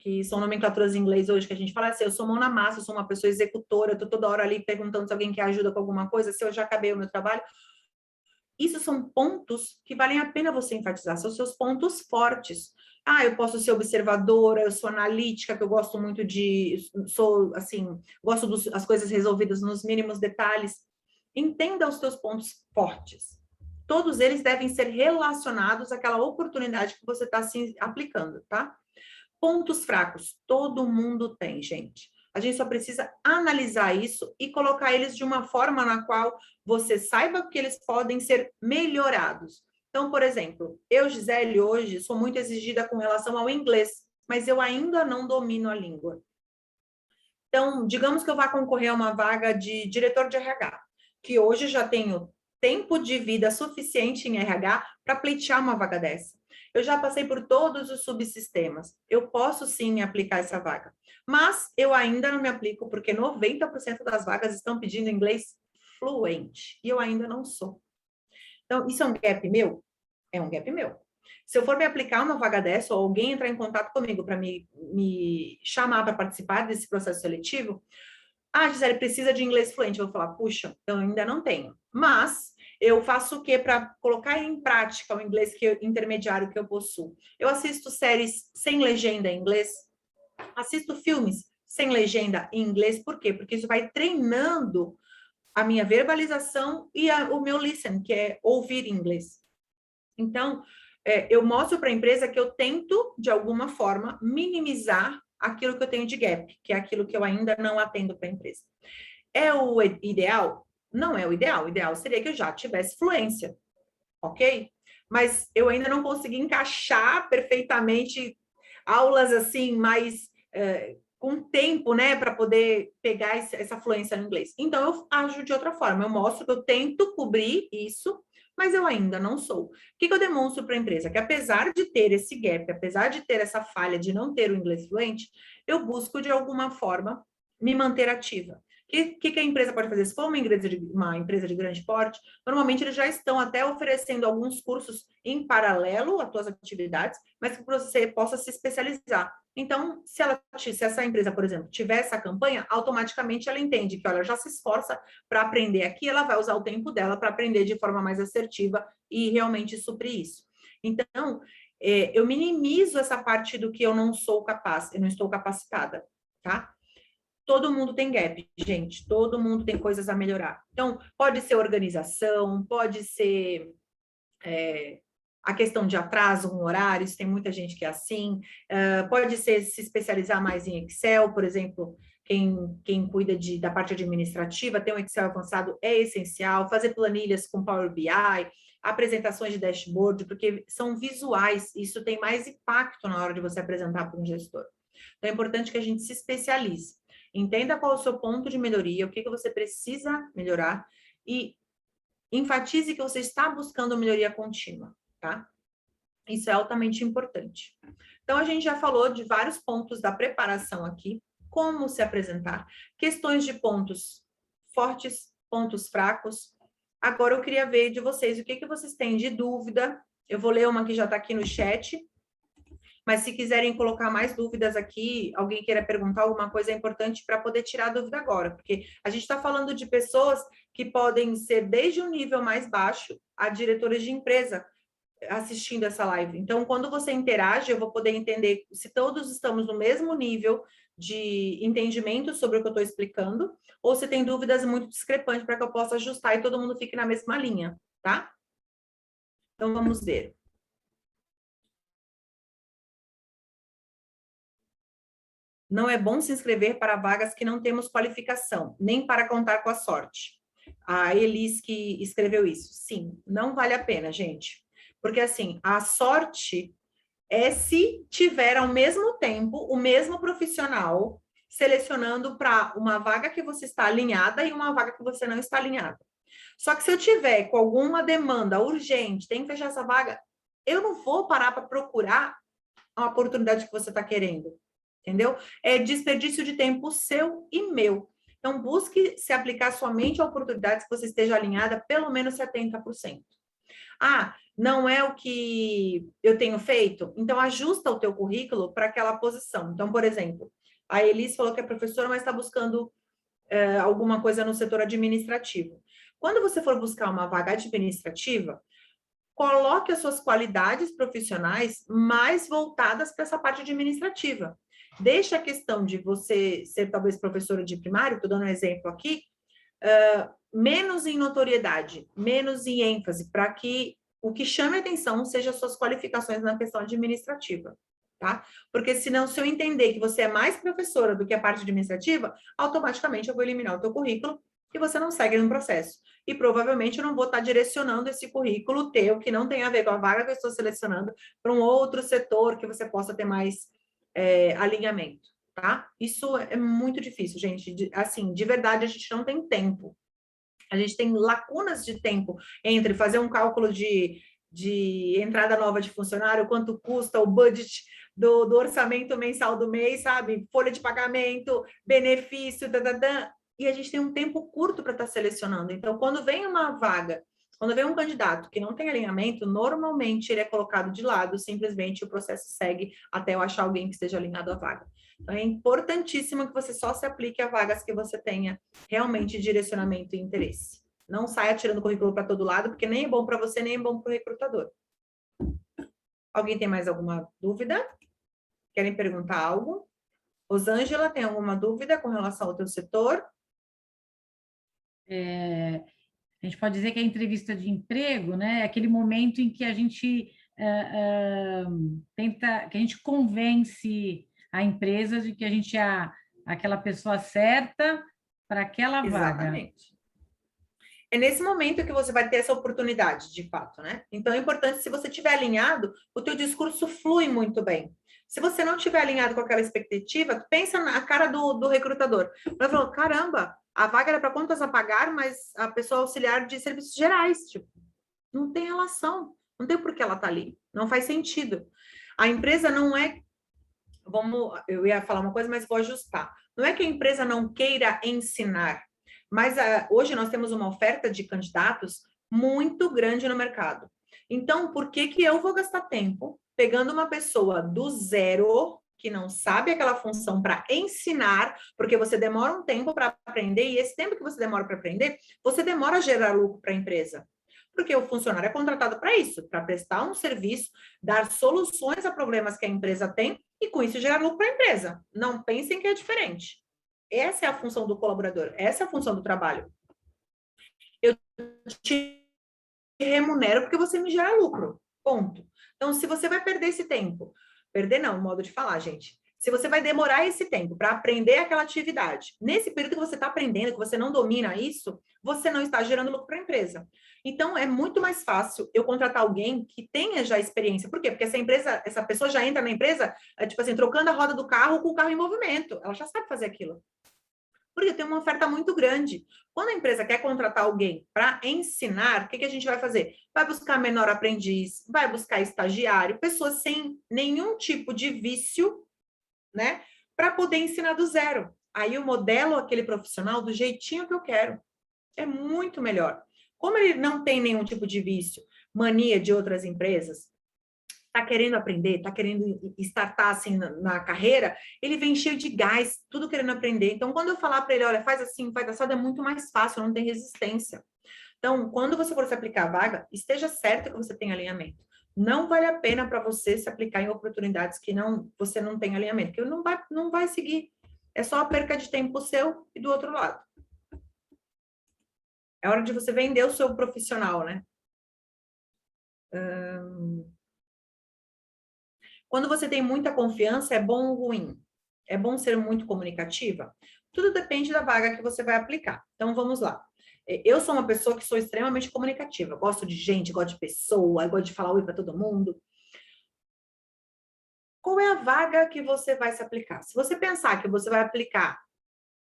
que são nomenclaturas em inglês hoje, que a gente fala assim, eu sou mão na massa, eu sou uma pessoa executora, eu estou toda hora ali perguntando se alguém quer ajuda com alguma coisa, se eu já acabei o meu trabalho. Isso são pontos que valem a pena você enfatizar, são seus pontos fortes. Ah, eu posso ser observadora, eu sou analítica, que eu gosto muito sou, assim, gosto das coisas resolvidas nos mínimos detalhes. Entenda os seus pontos fortes. Todos eles devem ser relacionados àquela oportunidade que você está se aplicando, tá? Pontos fracos, todo mundo tem, gente. A gente só precisa analisar isso e colocar eles de uma forma na qual você saiba que eles podem ser melhorados. Então, por exemplo, eu, Gisele, hoje sou muito exigida com relação ao inglês, mas eu ainda não domino a língua. Então, digamos que eu vá concorrer a uma vaga de diretor de RH, que hoje já tenho tempo de vida suficiente em RH para pleitear uma vaga dessa. Eu já passei por todos os subsistemas. Eu posso sim aplicar essa vaga. Mas eu ainda não me aplico porque 90% das vagas estão pedindo inglês fluente e eu ainda não sou. Então, isso é um gap meu? É um gap meu. Se eu for me aplicar uma vaga dessa, ou alguém entrar em contato comigo para me chamar para participar desse processo seletivo, Gisele, precisa de inglês fluente. Eu vou falar, puxa, eu ainda não tenho. Mas eu faço o quê para colocar em prática o inglês intermediário que eu possuo? Eu assisto séries sem legenda em inglês, assisto filmes sem legenda em inglês, por quê? Porque isso vai treinando a minha verbalização e o meu listen, que é ouvir inglês. Então, eu mostro para a empresa que eu tento, de alguma forma, minimizar aquilo que eu tenho de gap, que é aquilo que eu ainda não atendo para a empresa. É o ideal? Não é o ideal. O ideal seria que eu já tivesse fluência, ok? Mas eu ainda não consegui encaixar perfeitamente aulas assim, mais com tempo, né, para poder pegar essa fluência no inglês. Então, eu ajo de outra forma. Eu mostro que eu tento cobrir isso, mas eu ainda não sou. O que eu demonstro para a empresa? Que apesar de ter esse gap, apesar de ter essa falha de não ter o inglês fluente, eu busco, de alguma forma, me manter ativa. O que a empresa pode fazer? Se for uma empresa de grande porte, normalmente eles já estão até oferecendo alguns cursos em paralelo às suas atividades, mas que você possa se especializar. Então, se essa empresa, por exemplo, tiver essa campanha, automaticamente ela entende que, olha, já se esforça para aprender aqui, ela vai usar o tempo dela para aprender de forma mais assertiva e realmente suprir isso. Então, eu minimizo essa parte do que eu não sou capaz, eu não estou capacitada, tá? Todo mundo tem gap, gente, todo mundo tem coisas a melhorar. Então, pode ser organização, pode ser a questão de atraso com horários, tem muita gente que é assim, pode ser se especializar mais em Excel, por exemplo, quem cuida da parte administrativa, ter um Excel avançado é essencial, fazer planilhas com Power BI, apresentações de dashboard, porque são visuais, isso tem mais impacto na hora de você apresentar para um gestor. Então, é importante que a gente se especialize. Entenda qual é o seu ponto de melhoria, o que você precisa melhorar e enfatize que você está buscando melhoria contínua, tá? Isso é altamente importante. Então, a gente já falou de vários pontos da preparação aqui, como se apresentar, questões de pontos fortes, pontos fracos. Agora, eu queria ver de vocês o que vocês têm de dúvida. Eu vou ler uma que já está aqui no chat, mas se quiserem colocar mais dúvidas aqui, alguém queira perguntar alguma coisa, é importante para poder tirar a dúvida agora, porque a gente está falando de pessoas que podem ser desde um nível mais baixo a diretores de empresa assistindo essa live. Então, quando você interage, eu vou poder entender se todos estamos no mesmo nível de entendimento sobre o que eu estou explicando, ou se tem dúvidas muito discrepantes para que eu possa ajustar e todo mundo fique na mesma linha, tá? Então, vamos ver. Não é bom se inscrever para vagas que não temos qualificação, nem para contar com a sorte. A Elis que escreveu isso. Sim, não vale a pena, gente. Porque, assim, a sorte é se tiver, ao mesmo tempo, o mesmo profissional selecionando para uma vaga que você está alinhada e uma vaga que você não está alinhada. Só que se eu tiver com alguma demanda urgente, tem que fechar essa vaga, eu não vou parar para procurar a oportunidade que você está querendo. Entendeu? É desperdício de tempo seu e meu. Então, busque se aplicar somente a oportunidades que você esteja alinhada pelo menos 70%. Ah, não é o que eu tenho feito? Então, ajusta o teu currículo para aquela posição. Então, por exemplo, a Elis falou que é professora, mas está buscando alguma coisa no setor administrativo. Quando você for buscar uma vaga administrativa, coloque as suas qualidades profissionais mais voltadas para essa parte administrativa. Deixa a questão de você ser talvez professora de primário, estou dando um exemplo aqui, menos em notoriedade, menos em ênfase, para que o que chame atenção seja as suas qualificações na questão administrativa, tá? Porque senão, se eu entender que você é mais professora do que a parte administrativa, automaticamente eu vou eliminar o teu currículo e você não segue no processo. E provavelmente eu não vou estar direcionando esse currículo teu, que não tem a ver com a vaga que eu estou selecionando, para um outro setor que você possa ter mais alinhamento, tá? Isso é muito difícil, gente. Assim, de verdade, a gente não tem tempo. A gente tem lacunas de tempo entre fazer um cálculo de entrada nova de funcionário, quanto custa o budget do orçamento mensal do mês, sabe? Folha de pagamento, benefício, e a gente tem um tempo curto para estar selecionando. Então, quando vem uma vaga, quando vem um candidato que não tem alinhamento, normalmente ele é colocado de lado, simplesmente o processo segue até eu achar alguém que esteja alinhado à vaga. Então, é importantíssimo que você só se aplique a vagas que você tenha realmente direcionamento e interesse. Não saia tirando currículo para todo lado, porque nem é bom para você, nem é bom para o recrutador. Alguém tem mais alguma dúvida? Querem perguntar algo? Rosângela, tem alguma dúvida com relação ao teu setor? A gente pode dizer que a entrevista de emprego, né, é aquele momento em que a gente tenta, que a gente convence a empresa de que a gente é aquela pessoa certa para aquela vaga. Exatamente. É nesse momento que você vai ter essa oportunidade, de fato, né? Então, é importante, se você estiver alinhado, o teu discurso flui muito bem. Se você não estiver alinhado com aquela expectativa, pensa na cara do recrutador. Vai falar, caramba, a vaga era para contas a pagar, mas a pessoa auxiliar de serviços gerais, tipo, não tem relação, não tem por que ela tá ali, não faz sentido. A empresa não é, eu ia falar uma coisa, mas vou ajustar. Não é que a empresa não queira ensinar, mas hoje nós temos uma oferta de candidatos muito grande no mercado. Então, por que que eu vou gastar tempo pegando uma pessoa do zero, que não sabe aquela função, para ensinar, porque você demora um tempo para aprender, e esse tempo que você demora para aprender, você demora a gerar lucro para a empresa. Porque o funcionário é contratado para isso, para prestar um serviço, dar soluções a problemas que a empresa tem e com isso gerar lucro para a empresa. Não pensem que é diferente. Essa é a função do colaborador, essa é a função do trabalho. Eu te remunero porque você me gera lucro, ponto. Então, se você vai perder esse tempo, perder não, modo de falar, gente. Se você vai demorar esse tempo para aprender aquela atividade, nesse período que você está aprendendo, que você não domina isso, você não está gerando lucro para a empresa. Então, é muito mais fácil eu contratar alguém que tenha já experiência. Por quê? Porque essa pessoa já entra na empresa, tipo assim, trocando a roda do carro com o carro em movimento. Ela já sabe fazer aquilo. Porque tem uma oferta muito grande. Quando a empresa quer contratar alguém para ensinar, o que a gente vai fazer? Vai buscar menor aprendiz, vai buscar estagiário, pessoas sem nenhum tipo de vício, né? Para poder ensinar do zero. Aí eu modelo aquele profissional do jeitinho que eu quero. É muito melhor. Como ele não tem nenhum tipo de vício, mania de outras empresas, está querendo aprender, está querendo startar assim na carreira, ele vem cheio de gás, tudo querendo aprender. Então, quando eu falar para ele, olha, faz assim, faz assado, é muito mais fácil, não tem resistência. Então, quando você for se aplicar a vaga, esteja certo que você tem alinhamento. Não vale a pena para você se aplicar em oportunidades que você não tem alinhamento, porque não vai seguir. É só a perca de tempo seu e do outro lado. É hora de você vender o seu profissional, né? Quando você tem muita confiança, é bom ou ruim? É bom ser muito comunicativa? Tudo depende da vaga que você vai aplicar. Então, vamos lá. Eu sou uma pessoa que sou extremamente comunicativa. Gosto de gente, gosto de pessoa, gosto de falar oi para todo mundo. Qual é a vaga que você vai se aplicar? Se você pensar que você vai aplicar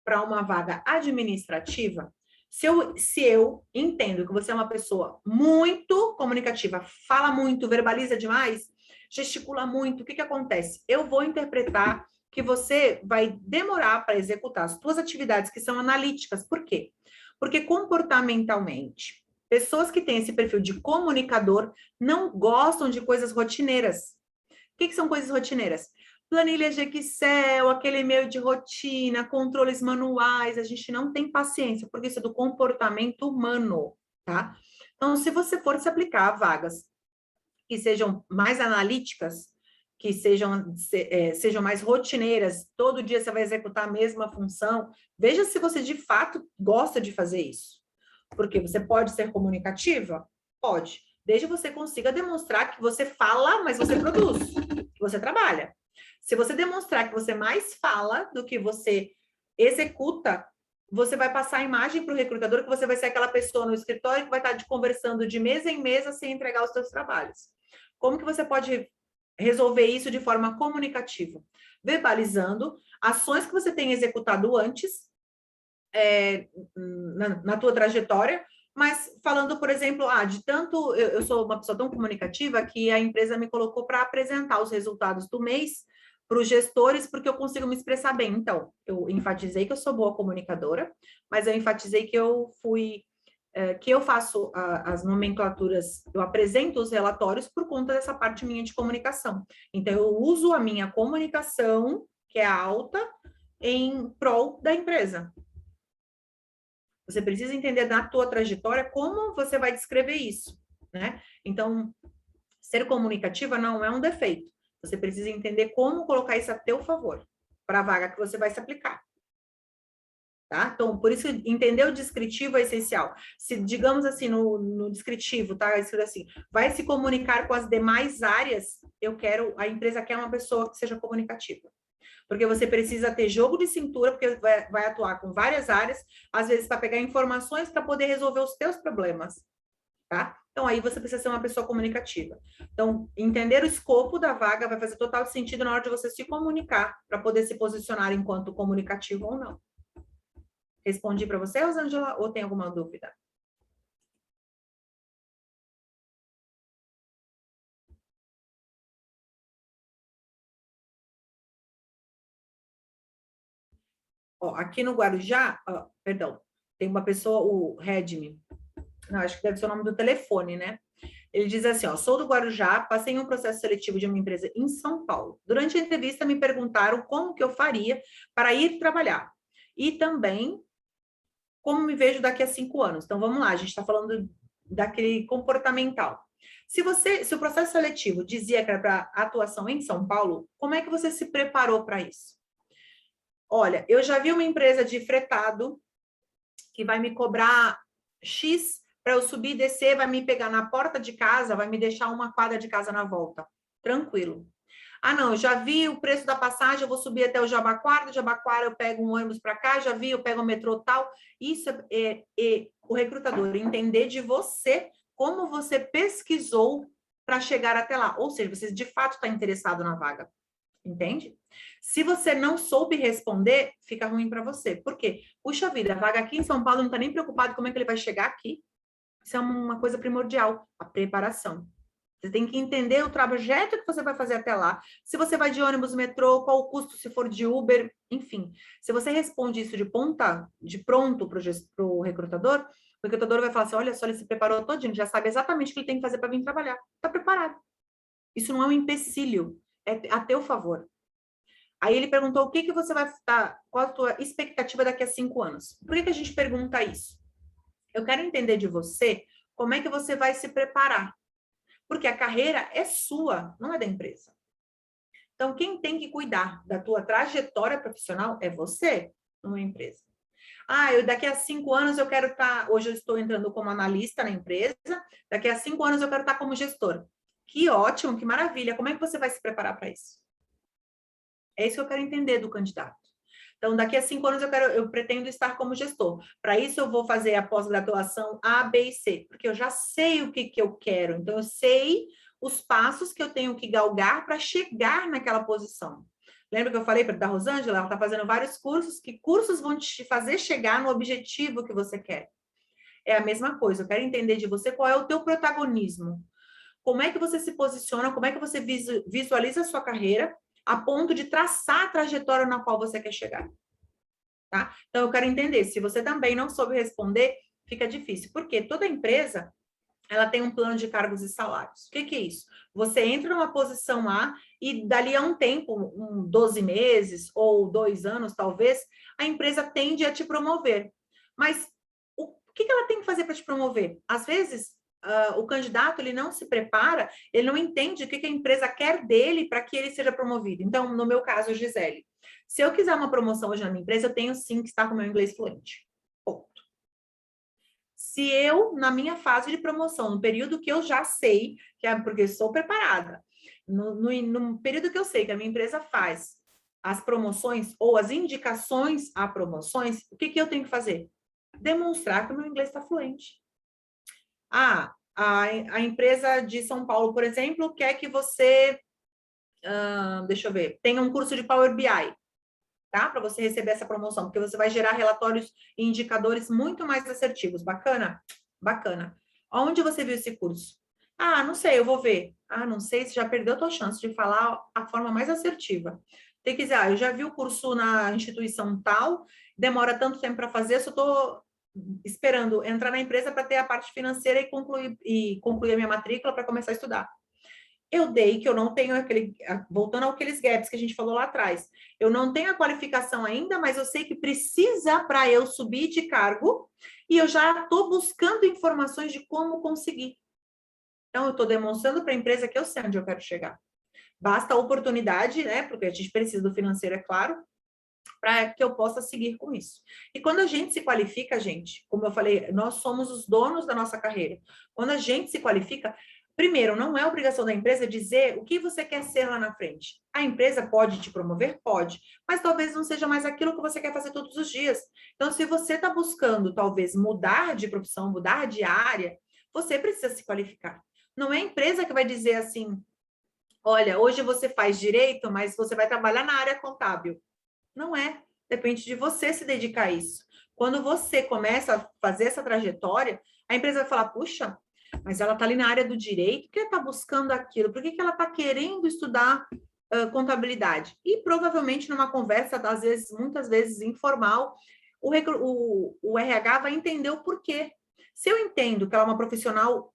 para uma vaga administrativa, se eu entendo que você é uma pessoa muito comunicativa, fala muito, verbaliza demais, gesticula muito, o que acontece? Eu vou interpretar que você vai demorar para executar as suas atividades que são analíticas. Por quê? Porque comportamentalmente, Pessoas que têm esse perfil de comunicador não gostam de coisas rotineiras. O que são coisas rotineiras? Planilhas de Excel, aquele e-mail de rotina, controles manuais, a gente não tem paciência, porque isso é do comportamento humano, tá? Então, se você for se aplicar a vagas que sejam mais analíticas, que sejam mais rotineiras, todo dia você vai executar a mesma função, veja se você de fato gosta de fazer isso. Porque você pode ser comunicativa? Pode. Desde que você consiga demonstrar que você fala, mas você produz, que você trabalha. Se você demonstrar que você mais fala do que você executa, você vai passar a imagem para o recrutador que você vai ser aquela pessoa no escritório que vai estar conversando de mesa em mesa sem entregar os seus trabalhos. Como que você pode resolver isso de forma comunicativa? Verbalizando ações que você tem executado antes, na tua trajetória, mas falando, por exemplo, de tanto, eu sou uma pessoa tão comunicativa que a empresa me colocou para apresentar os resultados do mês para os gestores, porque eu consigo me expressar bem. Então, eu enfatizei que eu sou boa comunicadora, mas eu enfatizei que eu faço as nomenclaturas, eu apresento os relatórios por conta dessa parte minha de comunicação. Então, eu uso a minha comunicação, que é alta, em prol da empresa. Você precisa entender na tua trajetória como você vai descrever isso, né? Então, ser comunicativa não é um defeito. Você precisa entender como colocar isso a teu favor para a vaga que você vai se aplicar. Tá? Então, por isso, entender o descritivo é essencial. Se, digamos assim, no descritivo, tá escrito assim, vai se comunicar com as demais áreas, a empresa quer uma pessoa que seja comunicativa. Porque você precisa ter jogo de cintura, porque vai atuar com várias áreas, às vezes para pegar informações para poder resolver os teus problemas, tá? Então, aí você precisa ser uma pessoa comunicativa. Então, entender o escopo da vaga vai fazer total sentido na hora de você se comunicar, para poder se posicionar enquanto comunicativo ou não. Respondi para você, Rosângela, ou tem alguma dúvida? Ó, aqui no Guarujá, perdão, tem uma pessoa, o Redmi, não, acho que deve ser o nome do telefone, né? Ele diz assim, ó, sou do Guarujá, passei em um processo seletivo de uma empresa em São Paulo. Durante a entrevista me perguntaram como que eu faria para ir trabalhar. E também como me vejo daqui a 5 anos. Então, vamos lá, a gente está falando daquele comportamental. Se o processo seletivo dizia que era para atuação em São Paulo, como é que você se preparou para isso? Olha, eu já vi uma empresa de fretado que vai me cobrar X para eu subir e descer, vai me pegar na porta de casa, vai me deixar uma quadra de casa na volta. Tranquilo. Não, já vi o preço da passagem, eu vou subir até o Jabaquara, do Jabaquara eu pego um ônibus para cá, já vi, eu pego o metrô tal. Isso é o recrutador entender de você como você pesquisou para chegar até lá. Ou seja, você de fato está interessado na vaga. Entende? Se você não soube responder, fica ruim para você. Por quê? Puxa vida, a vaga aqui em São Paulo não está nem preocupado como é que ele vai chegar aqui. Isso é uma coisa primordial, a preparação. Você tem que entender o trajeto que você vai fazer até lá. Se você vai de ônibus, metrô, qual o custo se for de Uber, enfim. Se você responde isso de pronto para o recrutador vai falar assim, olha só, ele se preparou todinho, já sabe exatamente o que ele tem que fazer para vir trabalhar. Está preparado. Isso não é um empecilho, é a teu favor. Aí ele perguntou o que você vai estar, qual a tua expectativa daqui a 5 anos. Por que a gente pergunta isso? Eu quero entender de você como é que você vai se preparar. Porque a carreira é sua, não é da empresa. Então, quem tem que cuidar da tua trajetória profissional é você, não é a empresa. Daqui a 5 anos eu quero estar... Hoje eu estou entrando como analista na empresa, daqui a 5 anos eu quero estar como gestor. Que ótimo, que maravilha. Como é que você vai se preparar para isso? É isso que eu quero entender do candidato. Então, daqui a 5 anos eu pretendo estar como gestor. Para isso, eu vou fazer a pós-graduação A, B e C, porque eu já sei o que eu quero. Então, eu sei os passos que eu tenho que galgar para chegar naquela posição. Lembra que eu falei da Rosângela? Ela está fazendo vários cursos. Que cursos vão te fazer chegar no objetivo que você quer? É a mesma coisa. Eu quero entender de você qual é o teu protagonismo. Como é que você se posiciona? Como é que você visualiza a sua carreira a ponto de traçar a trajetória na qual você quer chegar, tá? Então, eu quero entender, se você também não soube responder, fica difícil. Porque toda empresa, ela tem um plano de cargos e salários. O que que é isso? Você entra numa posição A e dali a um tempo, 12 meses ou 2 anos, talvez, a empresa tende a te promover. Mas o que que ela tem que fazer para te promover? Às vezes, o candidato ele não se prepara, ele não entende o que que a empresa quer dele para que ele seja promovido. Então, no meu caso, Gisele, se eu quiser uma promoção hoje na minha empresa, eu tenho sim que estar com o meu inglês fluente. Ponto. Se eu, na minha fase de promoção, no período que eu já sei, que é porque eu sou preparada, no período que eu sei que a minha empresa faz as promoções ou as indicações a promoções, o que que eu tenho que fazer? Demonstrar que o meu inglês está fluente. A empresa de São Paulo, por exemplo, quer que você, deixa eu ver, tenha um curso de Power BI, tá? Para você receber essa promoção, porque você vai gerar relatórios e indicadores muito mais assertivos. Bacana? Bacana. Onde você viu esse curso? Ah, não sei, eu vou ver. Ah, não sei, você já perdeu a tua chance de falar a forma mais assertiva. Tem que dizer, eu já vi o curso na instituição tal, demora tanto tempo para fazer, só estou esperando entrar na empresa para ter a parte financeira e concluir a minha matrícula para começar a estudar. Eu dei que eu não tenho voltando àqueles gaps que a gente falou lá atrás, eu não tenho a qualificação ainda, mas eu sei que precisa para eu subir de cargo e eu já estou buscando informações de como conseguir. Então, eu estou demonstrando para a empresa que eu sei onde eu quero chegar. Basta a oportunidade, né? Porque a gente precisa do financeiro, é claro, para que eu possa seguir com isso. E quando a gente se qualifica, gente, como eu falei, nós somos os donos da nossa carreira. Quando a gente se qualifica, primeiro, não é obrigação da empresa dizer o que você quer ser lá na frente. A empresa pode te promover? Pode, mas talvez não seja mais aquilo que você quer fazer todos os dias. Então, se você está buscando, talvez, mudar de profissão, mudar de área, você precisa se qualificar. Não é a empresa que vai dizer assim, olha, hoje você faz direito, mas você vai trabalhar na área contábil. Não é. Depende de você se dedicar a isso. Quando você começa a fazer essa trajetória, a empresa vai falar, puxa, mas ela está ali na área do direito, por que ela está buscando aquilo? Por que ela está querendo estudar contabilidade? E provavelmente numa conversa, às vezes, muitas vezes informal, o RH vai entender o porquê. Se eu entendo que ela é uma profissional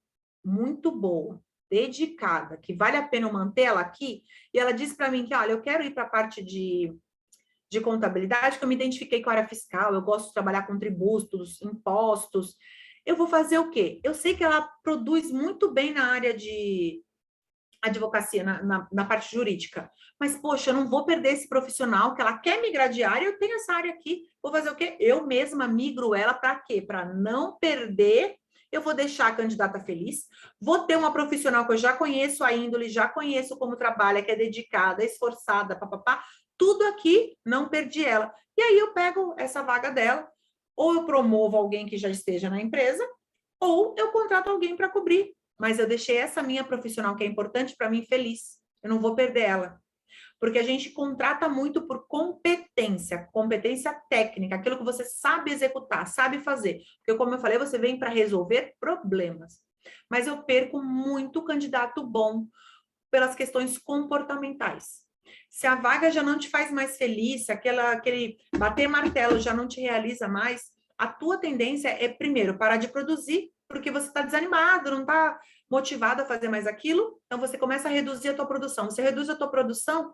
muito boa, dedicada, que vale a pena eu manter ela aqui, e ela diz para mim que, olha, eu quero ir para a parte de contabilidade, que eu me identifiquei com a área fiscal, eu gosto de trabalhar com tributos, impostos. Eu vou fazer o quê? Eu sei que ela produz muito bem na área de advocacia, na parte jurídica. Mas, poxa, eu não vou perder esse profissional que ela quer migrar de área, eu tenho essa área aqui. Vou fazer o quê? Eu mesma migro ela para quê? Para não perder. Eu vou deixar a candidata feliz, vou ter uma profissional que eu já conheço a índole, já conheço como trabalha, que é dedicada, esforçada, papapá, tudo aqui, não perdi ela. E aí eu pego essa vaga dela, ou eu promovo alguém que já esteja na empresa, ou eu contrato alguém para cobrir. Mas eu deixei essa minha profissional, que é importante para mim, feliz. Eu não vou perder ela. Porque a gente contrata muito por competência, competência técnica, aquilo que você sabe executar, sabe fazer. Porque, como eu falei, você vem para resolver problemas. Mas eu perco muito candidato bom pelas questões comportamentais. Se a vaga já não te faz mais feliz, se aquele bater martelo já não te realiza mais, a tua tendência é, primeiro, parar de produzir, porque você está desanimado, não está motivado a fazer mais aquilo, então você começa a reduzir a tua produção. Você reduz a tua produção,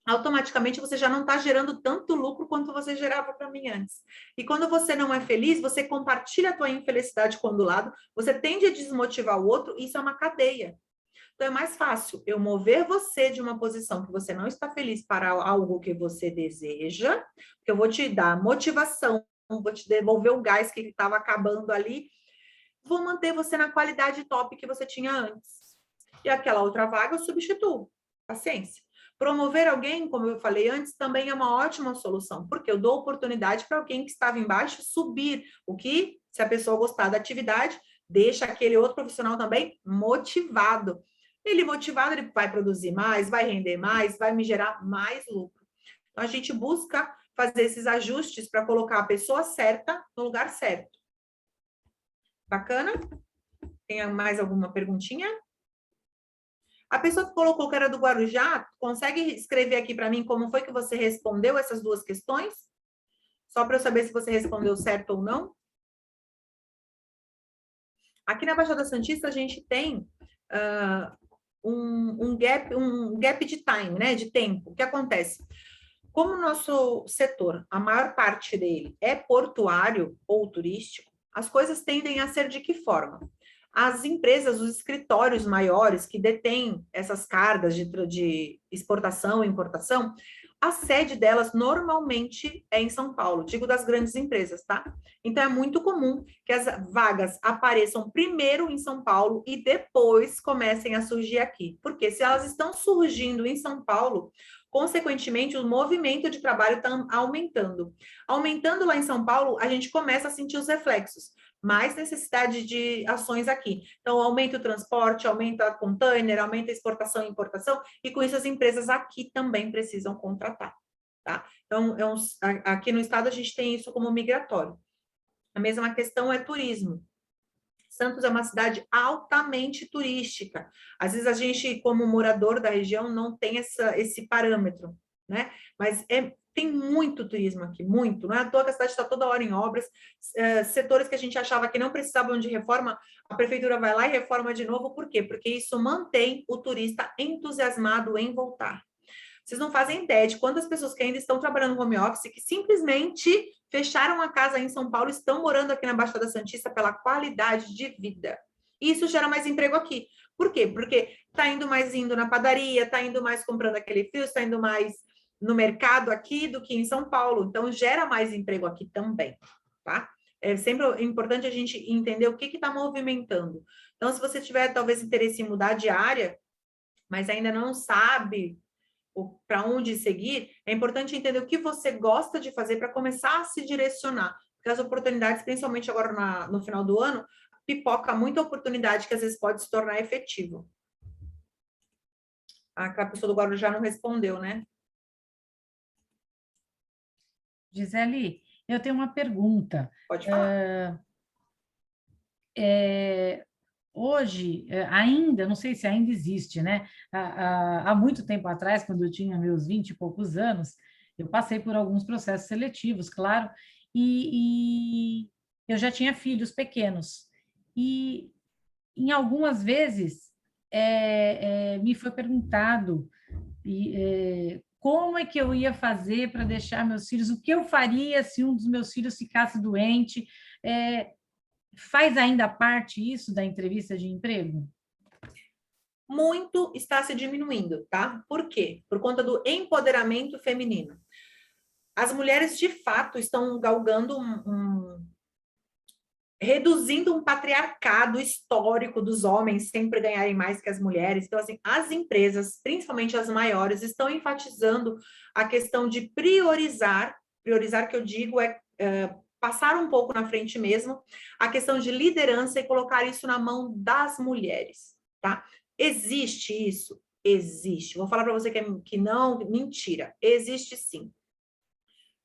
automaticamente você já não está gerando tanto lucro quanto você gerava para mim antes. E quando você não é feliz, você compartilha a tua infelicidade com o do lado, você tende a desmotivar o outro, isso é uma cadeia. Então, é mais fácil eu mover você de uma posição que você não está feliz para algo que você deseja, que eu vou te dar motivação, vou te devolver o gás que estava acabando ali, vou manter você na qualidade top que você tinha antes. E aquela outra vaga eu substituo. Paciência. Promover alguém, como eu falei antes, também é uma ótima solução, porque eu dou oportunidade para alguém que estava embaixo subir. O que, se a pessoa gostar da atividade, deixa aquele outro profissional também motivado. Ele motivado, ele vai produzir mais, vai render mais, vai me gerar mais lucro. Então, a gente busca fazer esses ajustes para colocar a pessoa certa no lugar certo. Bacana? Tem mais alguma perguntinha? A pessoa que colocou que era do Guarujá, consegue escrever aqui para mim como foi que você respondeu essas duas questões? Só para eu saber se você respondeu certo ou não. Aqui na Baixada Santista, a gente tem um gap de time, né? De tempo. O que acontece? Como o nosso setor, a maior parte dele é portuário ou turístico, as coisas tendem a ser de que forma? As empresas, os escritórios maiores que detêm essas cargas de exportação e importação, a sede delas normalmente é em São Paulo, digo das grandes empresas, tá? Então é muito comum que as vagas apareçam primeiro em São Paulo e depois comecem a surgir aqui. Porque se elas estão surgindo em São Paulo, consequentemente, o movimento de trabalho está aumentando. Aumentando lá em São Paulo, a gente começa a sentir os reflexos. Mais necessidade de ações aqui. Então, aumenta o transporte, aumenta a container, aumenta a exportação e importação, e com isso as empresas aqui também precisam contratar. Tá? Então, aqui no estado a gente tem isso como migratório. A mesma questão é turismo. Santos é uma cidade altamente turística. Às vezes a gente, como morador da região, não tem esse parâmetro, né? Mas tem muito turismo aqui, muito. Não é à toa que a cidade está toda hora em obras. Setores que a gente achava que não precisavam de reforma, a prefeitura vai lá e reforma de novo. Por quê? Porque isso mantém o turista entusiasmado em voltar. Vocês não fazem ideia de quantas pessoas que ainda estão trabalhando no home office, que simplesmente fecharam a casa em São Paulo, estão morando aqui na Baixada Santista pela qualidade de vida. E isso gera mais emprego aqui. Por quê? Porque está indo na padaria, está indo mais comprando aquele fio, está indo mais no mercado aqui do que em São Paulo. Então, gera mais emprego aqui também, tá? É sempre importante a gente entender o que está movimentando. Então, se você tiver, talvez, interesse em mudar de área, mas ainda não sabe para onde seguir, é importante entender o que você gosta de fazer para começar a se direcionar. Porque as oportunidades, principalmente agora no final do ano, pipoca muita oportunidade que às vezes pode se tornar efetivo. A pessoa do Guarujá não respondeu, né? Gisele, eu tenho uma pergunta. Pode falar. Hoje, ainda, não sei se ainda existe, né? Há muito tempo atrás, quando eu tinha meus 20 e poucos anos, eu passei por alguns processos seletivos, claro, e eu já tinha filhos pequenos. E em algumas vezes me foi perguntado como é que eu ia fazer para deixar meus filhos, o que eu faria se um dos meus filhos ficasse doente. Faz ainda parte isso da entrevista de emprego? Muito está se diminuindo, tá? Por quê? Por conta do empoderamento feminino. As mulheres, de fato, estão galgando reduzindo um patriarcado histórico dos homens sempre ganharem mais que as mulheres. Então, assim, as empresas, principalmente as maiores, estão enfatizando a questão de priorizar que eu digo passar um pouco na frente mesmo, a questão de liderança e colocar isso na mão das mulheres, tá? Existe isso? Existe. Vou falar para você que não, mentira. Existe sim.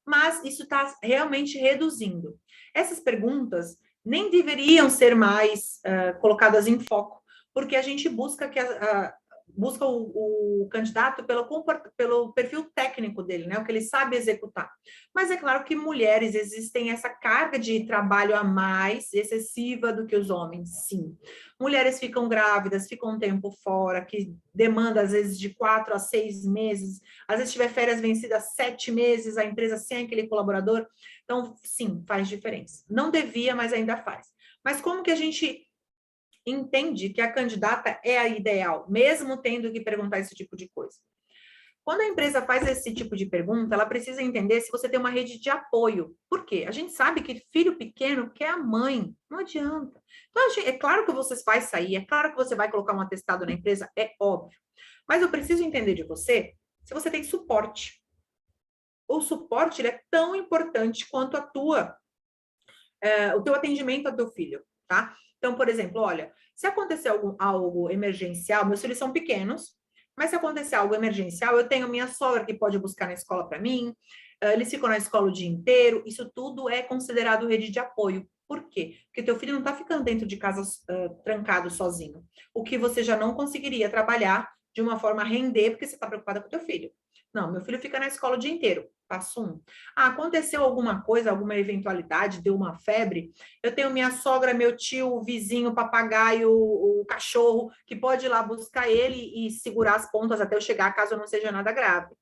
Mas isso está realmente reduzindo. Essas perguntas nem deveriam ser mais colocadas em foco, porque a gente busca busca o candidato pelo perfil técnico dele, né? O que ele sabe executar. Mas é claro que mulheres existem essa carga de trabalho a mais excessiva do que os homens, sim. Mulheres ficam grávidas, ficam um tempo fora, que demanda às vezes de 4 a 6 meses, às vezes tiver férias vencidas 7 meses, a empresa sem aquele colaborador. Então, sim, faz diferença. Não devia, mas ainda faz. Mas como que a gente entende que a candidata é a ideal, mesmo tendo que perguntar esse tipo de coisa? Quando a empresa faz esse tipo de pergunta, ela precisa entender se você tem uma rede de apoio. Por quê? A gente sabe que filho pequeno quer a mãe. Não adianta. Então, é claro que vocês vai sair, é claro que você vai colocar um atestado na empresa, é óbvio. Mas eu preciso entender de você se você tem suporte. O suporte ele é tão importante quanto o teu atendimento ao teu filho, tá? Então, por exemplo, olha, se acontecer algo emergencial, meus filhos são pequenos, mas se acontecer algo emergencial, eu tenho minha sogra que pode buscar na escola para mim, eles ficam na escola o dia inteiro, isso tudo é considerado rede de apoio. Por quê? Porque teu filho não está ficando dentro de casa trancado sozinho. O que você já não conseguiria trabalhar de uma forma a render, porque você está preocupada com teu filho. Não, meu filho fica na escola o dia inteiro. Passo um. Ah, aconteceu alguma coisa, alguma eventualidade, deu uma febre. Eu tenho minha sogra, meu tio, o vizinho, o papagaio, o cachorro, que pode ir lá buscar ele e segurar as pontas até eu chegar, caso não seja nada grave.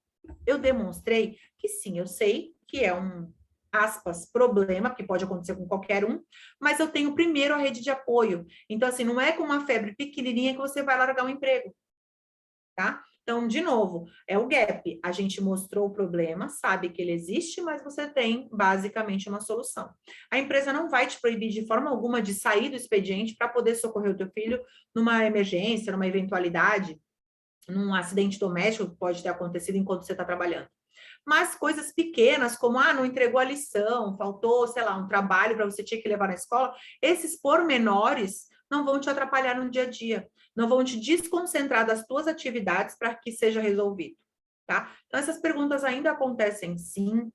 Eu demonstrei que sim, eu sei que é um, aspas, problema, que pode acontecer com qualquer um, mas eu tenho primeiro a rede de apoio. Então, assim, não é com uma febre pequenininha que você vai largar um emprego, tá? Então, de novo, é o gap. A gente mostrou o problema, sabe que ele existe, mas você tem basicamente uma solução. A empresa não vai te proibir de forma alguma de sair do expediente para poder socorrer o teu filho numa emergência, numa eventualidade, num acidente doméstico que pode ter acontecido enquanto você está trabalhando. Mas coisas pequenas, como, não entregou a lição, faltou, sei lá, um trabalho para você ter que levar na escola, esses pormenores não vão te atrapalhar no dia a dia, não vão te desconcentrar das tuas atividades para que seja resolvido, tá? Então, essas perguntas ainda acontecem, sim.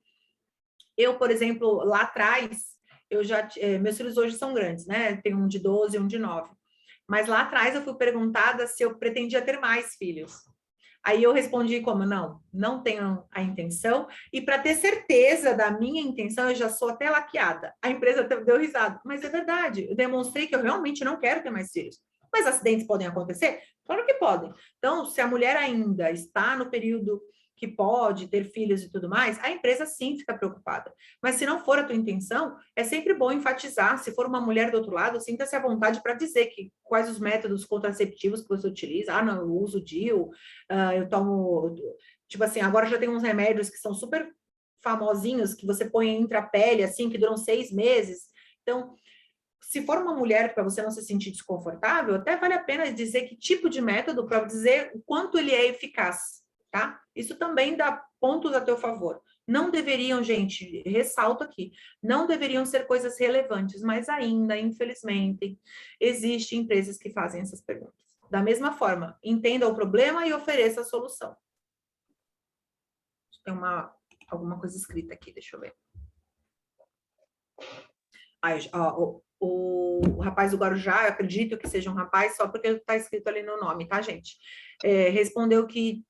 Eu, por exemplo, lá atrás, meus filhos hoje são grandes, né? Tem um de 12 e um de 9. Mas lá atrás eu fui perguntada se eu pretendia ter mais filhos. Aí eu respondi como, não tenho a intenção, e para ter certeza da minha intenção, eu já sou até laqueada. A empresa deu risada, mas é verdade, eu demonstrei que eu realmente não quero ter mais filhos. Mas acidentes podem acontecer? Claro que podem. Então, se a mulher ainda está no período que pode ter filhos e tudo mais, a empresa sim fica preocupada. Mas se não for a tua intenção, é sempre bom enfatizar. Se for uma mulher do outro lado, sinta-se à vontade para dizer quais os métodos contraceptivos que você utiliza. Não, eu uso DIU, eu tomo... Tipo assim, agora já tem uns remédios que são super famosinhos, que você põe entre a pele, assim, que duram 6 meses. Então, se for uma mulher para você não se sentir desconfortável, até vale a pena dizer que tipo de método para dizer o quanto ele é eficaz, tá? Isso também dá pontos a teu favor. Não deveriam, gente, ressalto aqui, não deveriam ser coisas relevantes, mas ainda, infelizmente, existem empresas que fazem essas perguntas. Da mesma forma, entenda o problema e ofereça a solução. Tem alguma coisa escrita aqui, deixa eu ver. O rapaz do Guarujá, eu acredito que seja um rapaz, só porque está escrito ali no nome, tá, gente? Respondeu que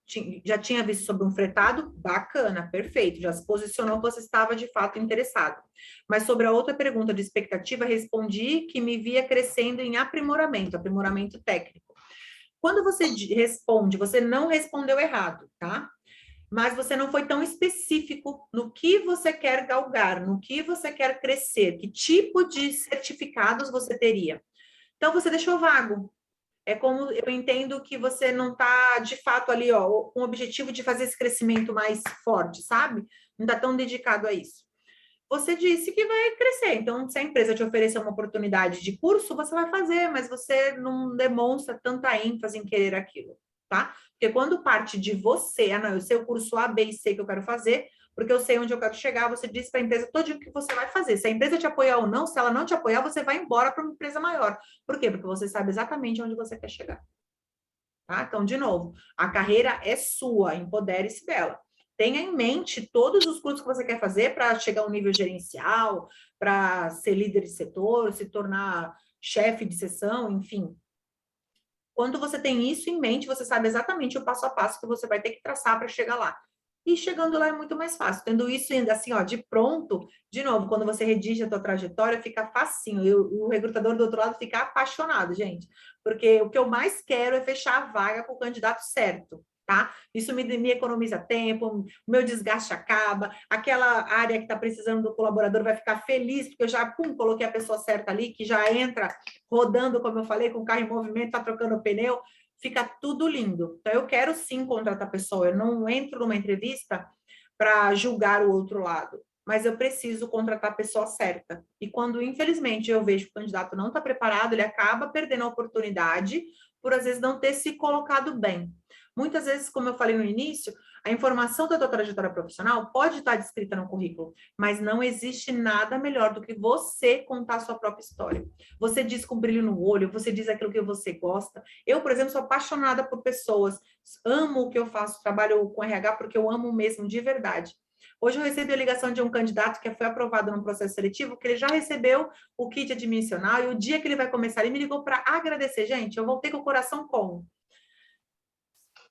já tinha visto sobre um fretado, bacana, perfeito, já se posicionou que você estava de fato interessado. Mas sobre a outra pergunta de expectativa, respondi que me via crescendo em aprimoramento técnico. Quando você responde, você não respondeu errado, tá? Mas você não foi tão específico no que você quer galgar, no que você quer crescer, que tipo de certificados você teria. Então, você deixou vago. É como eu entendo que você não está, de fato, ali, com o objetivo de fazer esse crescimento mais forte, sabe? Não está tão dedicado a isso. Você disse que vai crescer, então, se a empresa te oferecer uma oportunidade de curso, você vai fazer, mas você não demonstra tanta ênfase em querer aquilo, tá? Porque quando parte de você, não, eu sei o curso A, B e C que eu quero fazer, porque eu sei onde eu quero chegar, você diz para a empresa todo o que você vai fazer. Se a empresa te apoiar ou não, se ela não te apoiar, você vai embora para uma empresa maior. Por quê? Porque você sabe exatamente onde você quer chegar. Tá? Então, de novo, a carreira é sua, empodere-se dela. Tenha em mente todos os cursos que você quer fazer para chegar a um nível gerencial, para ser líder de setor, se tornar chefe de seção, enfim. Quando você tem isso em mente, você sabe exatamente o passo a passo que você vai ter que traçar para chegar lá. E chegando lá é muito mais fácil. Tendo isso ainda assim, de pronto, de novo, quando você redige a tua trajetória, fica facinho. E o recrutador do outro lado fica apaixonado, gente. Porque o que eu mais quero é fechar a vaga com o candidato certo, tá? Isso me economiza tempo, o meu desgaste acaba, aquela área que está precisando do colaborador vai ficar feliz, porque eu já, coloquei a pessoa certa ali, que já entra rodando, como eu falei, com o carro em movimento, está trocando o pneu, fica tudo lindo. Então, eu quero sim contratar a pessoa, eu não entro numa entrevista para julgar o outro lado, mas eu preciso contratar a pessoa certa. E quando, infelizmente, eu vejo que o candidato não está preparado, ele acaba perdendo a oportunidade por, às vezes, não ter se colocado bem. Muitas vezes, como eu falei no início, a informação da tua trajetória profissional pode estar descrita no currículo, mas não existe nada melhor do que você contar a sua própria história. Você diz com brilho no olho, você diz aquilo que você gosta. Eu, por exemplo, sou apaixonada por pessoas, amo o que eu faço, trabalho com RH porque eu amo mesmo, de verdade. Hoje eu recebi a ligação de um candidato que foi aprovado no processo seletivo, que ele já recebeu o kit admissional, e o dia que ele vai começar, ele me ligou para agradecer. Gente, eu voltei com o coração como?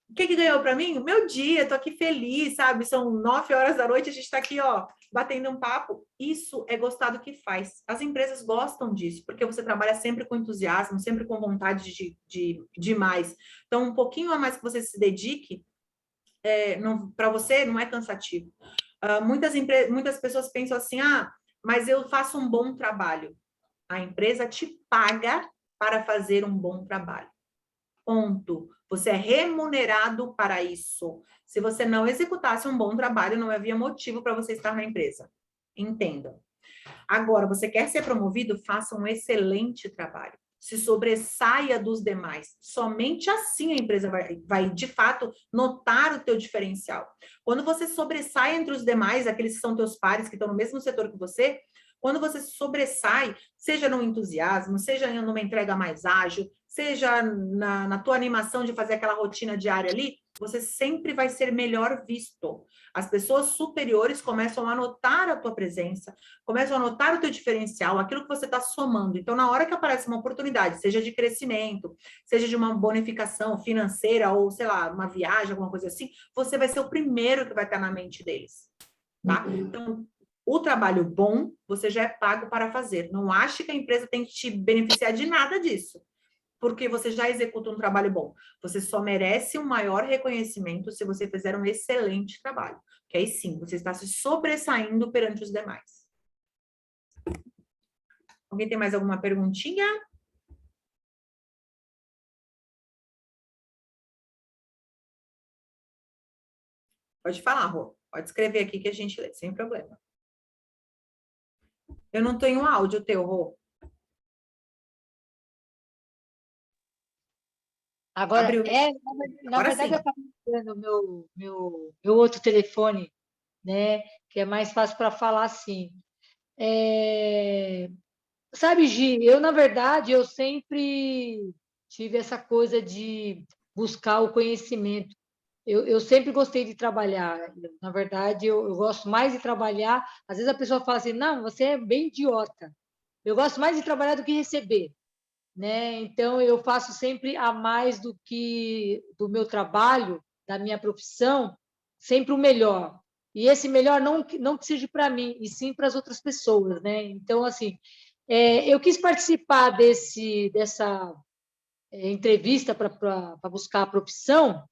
O que ganhou para mim? O meu dia, tô aqui feliz, sabe? São 9 horas da noite, a gente está aqui, ó, batendo um papo. Isso é gostar do que faz. As empresas gostam disso, porque você trabalha sempre com entusiasmo, sempre com vontade de mais. Então, um pouquinho a mais que você se dedique, para você não é cansativo. Muitas pessoas pensam assim, mas eu faço um bom trabalho. A empresa te paga para fazer um bom trabalho. Ponto. Você é remunerado para isso. Se você não executasse um bom trabalho, não havia motivo para você estar na empresa. Entenda. Agora, você quer ser promovido? Faça um excelente trabalho. Se sobressaia dos demais. Somente assim a empresa vai, de fato, notar o teu diferencial. Quando você sobressai entre os demais, aqueles que são teus pares, que estão no mesmo setor que você, quando você sobressai, seja no entusiasmo, seja numa entrega mais ágil, seja na tua animação de fazer aquela rotina diária ali, você sempre vai ser melhor visto. As pessoas superiores começam a notar a tua presença, começam a notar o teu diferencial, aquilo que você está somando. Então, na hora que aparece uma oportunidade, seja de crescimento, seja de uma bonificação financeira ou, sei lá, uma viagem, alguma coisa assim, você vai ser o primeiro que vai estar na mente deles, tá? Então, o trabalho bom, você já é pago para fazer. Não ache que a empresa tem que te beneficiar de nada disso, porque você já executa um trabalho bom. Você só merece um maior reconhecimento se você fizer um excelente trabalho. Que aí sim, você está se sobressaindo perante os demais. Alguém tem mais alguma perguntinha? Pode falar, Rô. Pode escrever aqui que a gente lê, sem problema. Eu não tenho áudio teu, Rô. Agora, Abriu. na Agora verdade, sim. eu estava usando o meu outro telefone, né? Que é mais fácil para falar assim. Sabe, Gi, na verdade, eu sempre tive essa coisa de buscar o conhecimento. Eu sempre gostei de trabalhar. Na verdade, eu gosto mais de trabalhar. Às vezes a pessoa fala assim, não, você é bem idiota. Eu gosto mais de trabalhar do que receber, né? Então, eu faço sempre a mais do meu trabalho, da minha profissão, sempre o melhor. E esse melhor não que seja para mim, e sim para as outras pessoas, né? Então, assim, eu quis participar dessa entrevista para buscar a profissão,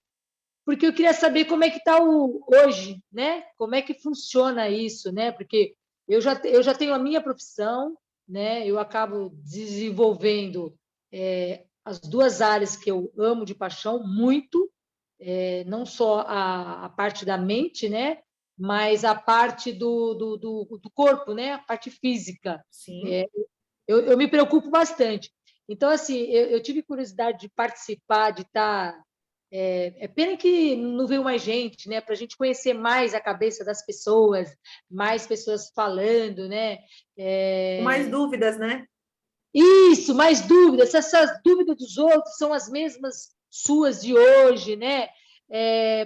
porque eu queria saber como é que está hoje, né? Como é que funciona isso, né? Porque eu já tenho a minha profissão, né? Eu acabo desenvolvendo as duas áreas que eu amo de paixão muito, não só a parte da mente, né? Mas a parte do corpo, né? A parte física. Sim. É, eu me preocupo bastante. Então, assim, eu tive curiosidade de participar, de estar. Pena que não veio mais gente, né? Para a gente conhecer mais a cabeça das pessoas, mais pessoas falando, né? Com mais dúvidas, né? Isso, mais dúvidas. Essas dúvidas dos outros são as mesmas suas de hoje, né?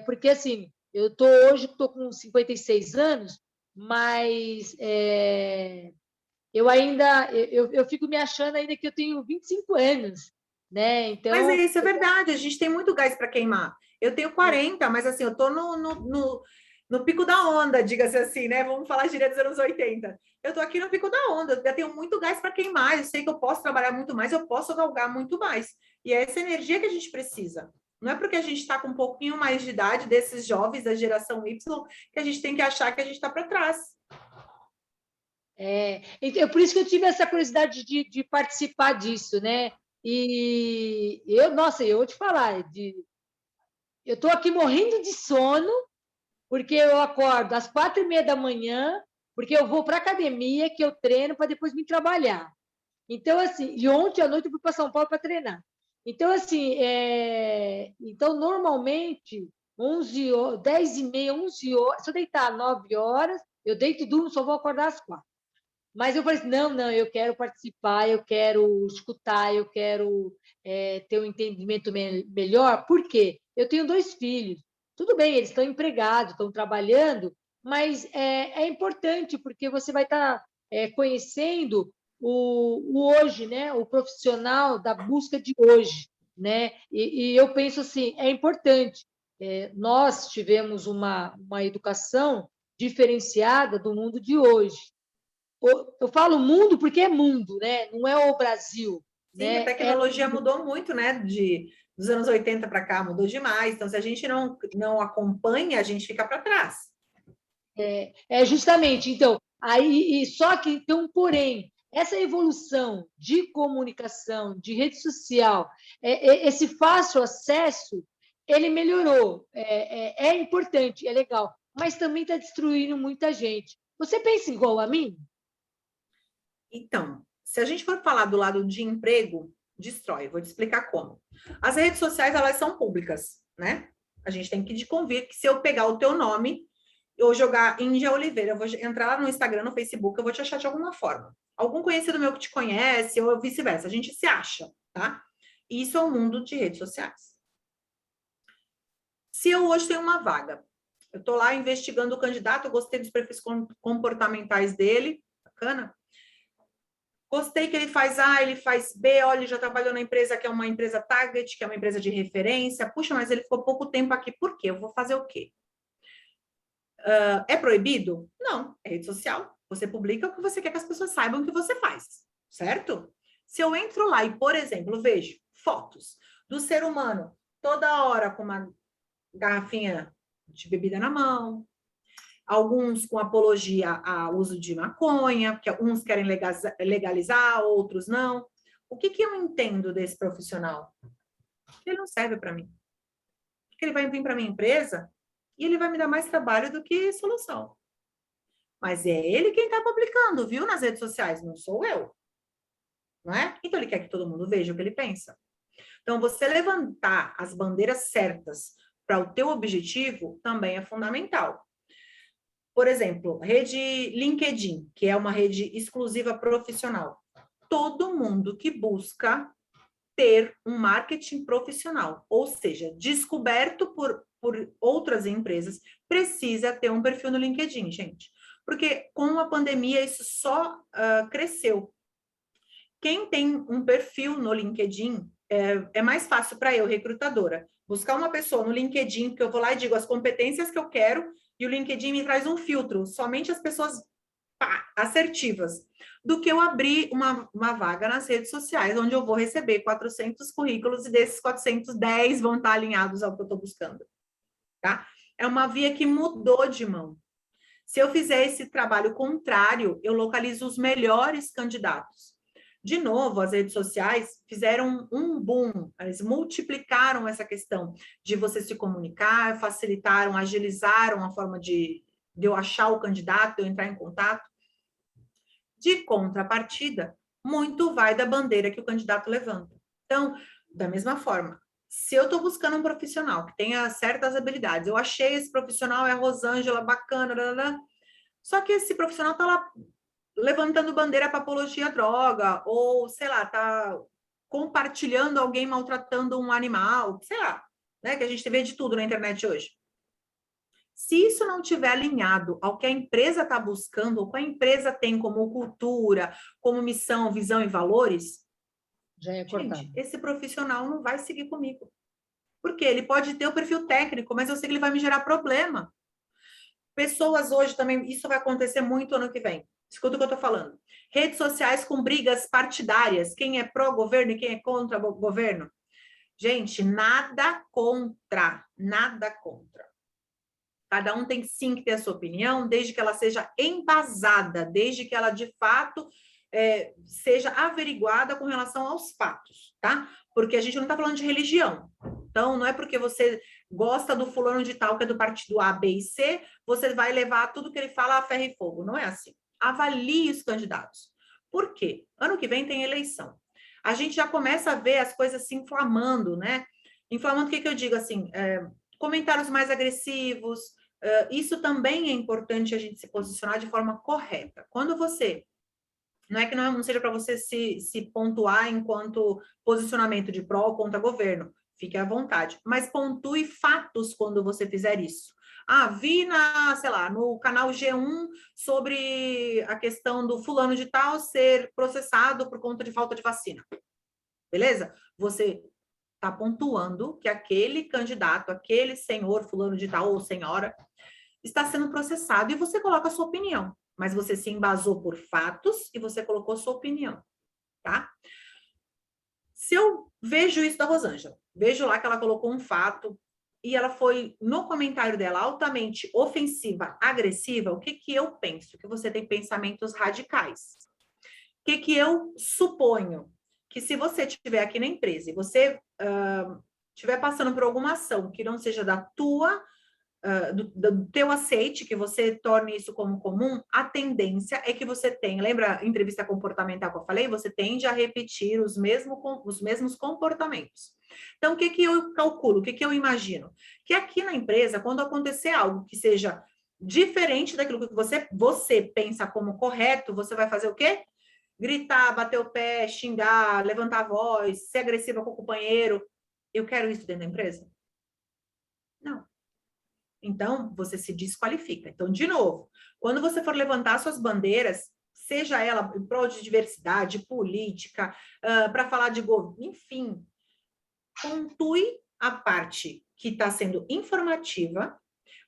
Porque, assim, hoje estou com 56 anos, mas eu ainda eu fico me achando ainda que eu tenho 25 anos, né? Mas Então, isso é verdade, a gente tem muito gás para queimar. Eu tenho 40, mas assim, eu tô no pico da onda, diga-se assim, né? Vamos falar gíria dos anos 80. Eu tô aqui no pico da onda, eu tenho muito gás para queimar, eu sei que eu posso trabalhar muito mais, eu posso galgar muito mais. E é essa energia que a gente precisa. Não é porque a gente está com um pouquinho mais de idade desses jovens da geração Y que a gente tem que achar que a gente está para trás. então, por isso que eu tive essa curiosidade de participar disso, né? E nossa, eu vou te falar, eu estou aqui morrendo de sono, porque eu acordo às 4:30 da manhã, porque eu vou para a academia, que eu treino para depois me trabalhar. Então, assim, e ontem à noite eu fui para São Paulo para treinar. Então, assim, então, normalmente, 11 horas, 10:30, 11 horas, se eu deitar 9 horas, eu deito e durmo, só vou acordar às 4. Mas eu falei assim, não, eu quero participar, eu quero escutar, eu quero ter um entendimento melhor. Por quê? Eu tenho 2 filhos. Tudo bem, eles estão empregados, estão trabalhando, mas é importante, porque você vai estar conhecendo o hoje, né? O profissional da busca de hoje, né? E eu penso assim, é importante. nós tivemos uma educação diferenciada do mundo de hoje. Eu falo mundo porque é mundo, né? Não é o Brasil. Sim, Né? a tecnologia mudou muito, né? Dos anos 80 para cá, mudou demais. Então, se a gente não acompanha, a gente fica para trás. Justamente. Então, aí, só que tem um porém. Essa evolução de comunicação, de rede social, esse fácil acesso, ele melhorou. É importante, é legal, mas também está destruindo muita gente. Você pensa igual a mim? Então, se a gente for falar do lado de emprego, destrói. Vou te explicar como. As redes sociais, elas são públicas, né? A gente tem que convir que se eu pegar o teu nome ou jogar Índia Oliveira, eu vou entrar lá no Instagram, no Facebook, eu vou te achar de alguma forma. Algum conhecido meu que te conhece, ou vice-versa. A gente se acha, tá? Isso é o mundo de redes sociais. Se eu hoje tenho uma vaga, eu estou lá investigando o candidato, eu gostei dos perfis comportamentais dele, bacana. Gostei que ele faz A, ele faz B, olha, ele já trabalhou na empresa que é uma empresa target, que é uma empresa de referência. Puxa, mas ele ficou pouco tempo aqui, por quê? Eu vou fazer o quê? É proibido? Não, é rede social. Você publica o que você quer que as pessoas saibam que você faz, certo? Se eu entro lá e, por exemplo, vejo fotos do ser humano toda hora com uma garrafinha de bebida na mão, alguns com apologia ao uso de maconha, porque uns querem legalizar, outros não. O que eu entendo desse profissional? Ele não serve para mim. Porque ele vai vir para minha empresa e ele vai me dar mais trabalho do que solução. Mas é ele quem está publicando, viu, nas redes sociais, não sou eu. Não é? Então ele quer que todo mundo veja o que ele pensa. Então, você levantar as bandeiras certas para o teu objetivo também é fundamental. Por exemplo, rede LinkedIn, que é uma rede exclusiva profissional. Todo mundo que busca ter um marketing profissional, ou seja, descoberto por outras empresas, precisa ter um perfil no LinkedIn, gente. Porque com a pandemia isso só cresceu. Quem tem um perfil no LinkedIn, é mais fácil para eu, recrutadora, buscar uma pessoa no LinkedIn, que eu vou lá e digo as competências que eu quero, e o LinkedIn me traz um filtro, somente as pessoas assertivas, do que eu abrir uma vaga nas redes sociais, onde eu vou receber 400 currículos e desses 410 vão estar alinhados ao que eu estou buscando, tá? É uma via que mudou de mão. Se eu fizer esse trabalho contrário, eu localizo os melhores candidatos. De novo, as redes sociais fizeram um boom, eles multiplicaram essa questão de você se comunicar, facilitaram, agilizaram a forma de eu achar o candidato, de eu entrar em contato. De contrapartida, muito vai da bandeira que o candidato levanta. Então, da mesma forma, se eu estou buscando um profissional que tenha certas habilidades, eu achei esse profissional, é a Rosângela, bacana, só que esse profissional está lá levantando bandeira para apologia à droga, ou, sei lá, está compartilhando alguém maltratando um animal, sei lá, né? Que a gente vê de tudo na internet hoje. Se isso não estiver alinhado ao que a empresa está buscando, ou que a empresa tem como cultura, como missão, visão e valores, já é cortado. Gente, esse profissional não vai seguir comigo. Porque ele pode ter o perfil técnico, mas eu sei que ele vai me gerar problema. Pessoas hoje também, isso vai acontecer muito ano que vem. Escuta o que eu estou falando. Redes sociais com brigas partidárias, quem é pró-governo e quem é contra o governo. Gente, nada contra, nada contra. Cada um tem sim que ter a sua opinião, desde que ela seja embasada, desde que ela de fato seja averiguada com relação aos fatos, tá? Porque a gente não está falando de religião. Então, não é porque você gosta do fulano de tal, que é do partido A, B e C, você vai levar tudo que ele fala a ferro e fogo. Não é assim. Avalie os candidatos. Por quê? Ano que vem tem eleição. A gente já começa a ver as coisas se inflamando, né? Inflamando, o que eu digo assim? Comentários mais agressivos. Isso também é importante a gente se posicionar de forma correta. Quando você... Não é que não seja para você se pontuar enquanto posicionamento de pró ou contra governo. Fique à vontade. Mas pontue fatos quando você fizer isso. Vi sei lá, no canal G1 sobre a questão do fulano de tal ser processado por conta de falta de vacina. Beleza? Você está pontuando que aquele candidato, aquele senhor fulano de tal ou senhora, está sendo processado e você coloca a sua opinião, mas você se embasou por fatos e você colocou sua opinião, tá? Se eu vejo isso da Rosângela, vejo lá que ela colocou um fato e ela foi, no comentário dela, altamente ofensiva, agressiva, o que que eu penso? Que você tem pensamentos radicais. O que que eu suponho? Que se você estiver aqui na empresa e você estiver passando por alguma ação que não seja da tua do teu aceite, que você torne isso como comum, a tendência é que você tenha, lembra a entrevista comportamental que eu falei? Você tende a repetir os mesmos comportamentos. Então, o que que eu calculo? O que que eu imagino? Que aqui na empresa, quando acontecer algo que seja diferente daquilo que você pensa como correto, você vai fazer o quê? Gritar, bater o pé, xingar, levantar a voz, ser agressiva com o companheiro. Eu quero isso dentro da empresa? Não. Então, você se desqualifica. Então, de novo, quando você for levantar suas bandeiras, seja ela em prol de diversidade, política, para falar de governo, enfim, pontue a parte que está sendo informativa,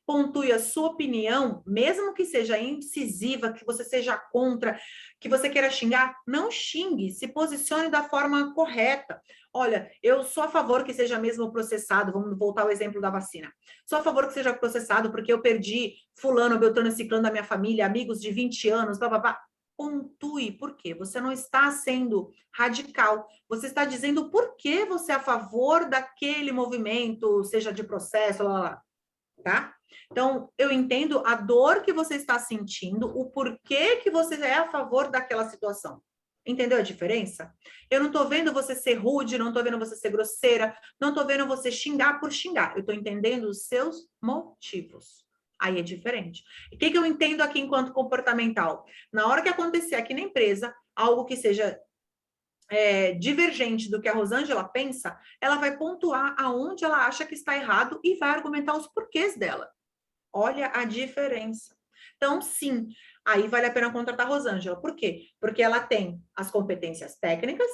pontue a sua opinião, mesmo que seja incisiva, que você seja contra, que você queira xingar, não xingue, se posicione da forma correta. Olha, eu sou a favor que seja mesmo processado, vamos voltar ao exemplo da vacina. Sou a favor que seja processado porque eu perdi fulano, beltrano, ciclano da minha família, amigos de 20 anos, blá, blá, blá. Pontue, por quê? Você não está sendo radical, você está dizendo por que você é a favor daquele movimento, seja de processo, blá, blá, blá, tá? Então, eu entendo a dor que você está sentindo, o porquê que você é a favor daquela situação. Entendeu a diferença? Eu não estou vendo você ser rude, não estou vendo você ser grosseira, não estou vendo você xingar por xingar. Eu estou entendendo os seus motivos. Aí é diferente. O que eu entendo aqui enquanto comportamental? Na hora que acontecer aqui na empresa, algo que seja divergente do que a Rosângela pensa, ela vai pontuar aonde ela acha que está errado e vai argumentar os porquês dela. Olha a diferença. Então, sim, aí vale a pena contratar a Rosângela. Por quê? Porque ela tem as competências técnicas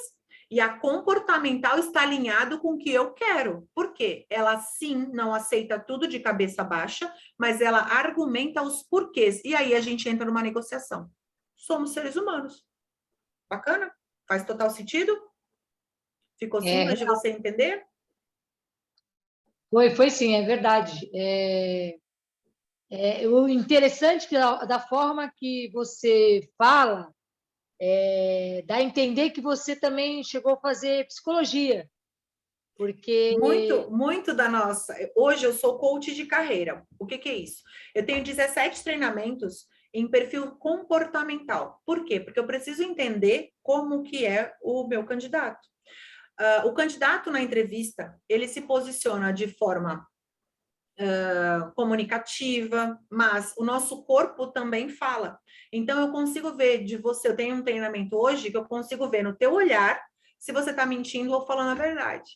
e a comportamental está alinhado com o que eu quero. Por quê? Ela, sim, não aceita tudo de cabeça baixa, mas ela argumenta os porquês. E aí a gente entra numa negociação. Somos seres humanos. Bacana? Faz total sentido? Ficou simples de você entender? Foi sim, é verdade. O interessante que da forma que você fala, dá a entender que você também chegou a fazer psicologia, porque... Muito da nossa... Hoje eu sou coach de carreira. O que é isso? Eu tenho 17 treinamentos em perfil comportamental. Por quê? Porque eu preciso entender como que é o meu candidato. O candidato na entrevista, ele se posiciona de forma comunicativa, mas o nosso corpo também fala. Então, eu consigo ver de você, eu tenho um treinamento hoje que eu consigo ver no teu olhar se você está mentindo ou falando a verdade.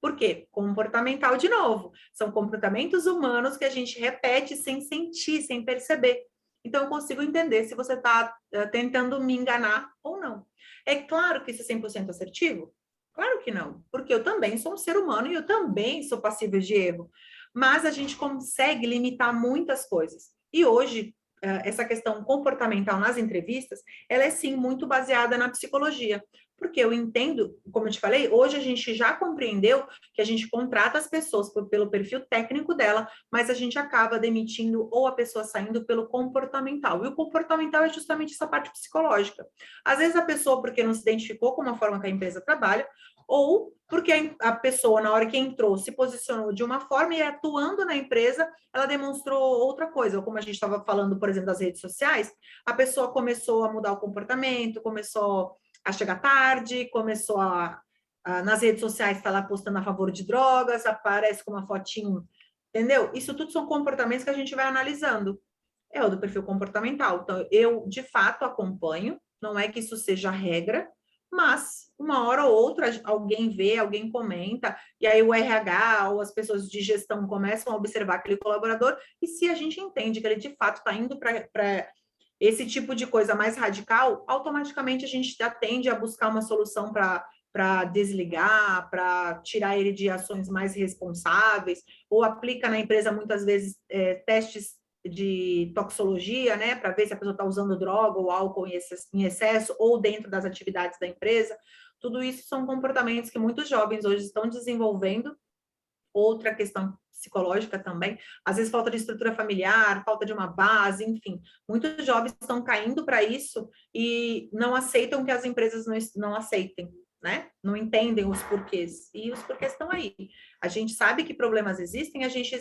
Por quê? Comportamental, de novo. São comportamentos humanos que a gente repete sem sentir, sem perceber. Então, eu consigo entender se você está tentando me enganar ou não. É claro que isso é 100% assertivo? Claro que não, porque eu também sou um ser humano e eu também sou passível de erro. Mas a gente consegue limitar muitas coisas. E hoje, essa questão comportamental nas entrevistas, ela é sim muito baseada na psicologia. Porque eu entendo, como eu te falei, hoje a gente já compreendeu que a gente contrata as pessoas pelo perfil técnico dela, mas a gente acaba demitindo ou a pessoa saindo pelo comportamental. E o comportamental é justamente essa parte psicológica. Às vezes a pessoa, porque não se identificou com a forma que a empresa trabalha, ou porque a pessoa, na hora que entrou, se posicionou de uma forma e atuando na empresa, ela demonstrou outra coisa. Ou como a gente estava falando, por exemplo, das redes sociais, a pessoa começou a mudar o comportamento, começou a chegar tarde, começou nas redes sociais está lá postando a favor de drogas, aparece com uma fotinho, entendeu? Isso tudo são comportamentos que a gente vai analisando. É o do perfil comportamental. Então, eu, de fato, acompanho, não é que isso seja regra, mas uma hora ou outra alguém vê, alguém comenta, e aí o RH ou as pessoas de gestão começam a observar aquele colaborador, e se a gente entende que ele de fato está indo para esse tipo de coisa mais radical, automaticamente a gente já tende a buscar uma solução para para desligar, para tirar ele de ações mais responsáveis, ou aplica na empresa muitas vezes testes de toxicologia, né, para ver se a pessoa está usando droga ou álcool em excesso, ou dentro das atividades da empresa. Tudo isso são comportamentos que muitos jovens hoje estão desenvolvendo. Outra questão psicológica também, às vezes falta de estrutura familiar, falta de uma base, enfim. Muitos jovens estão caindo para isso e não aceitam que as empresas não aceitem, né? Não entendem os porquês. E os porquês estão aí. A gente sabe que problemas existem, a gente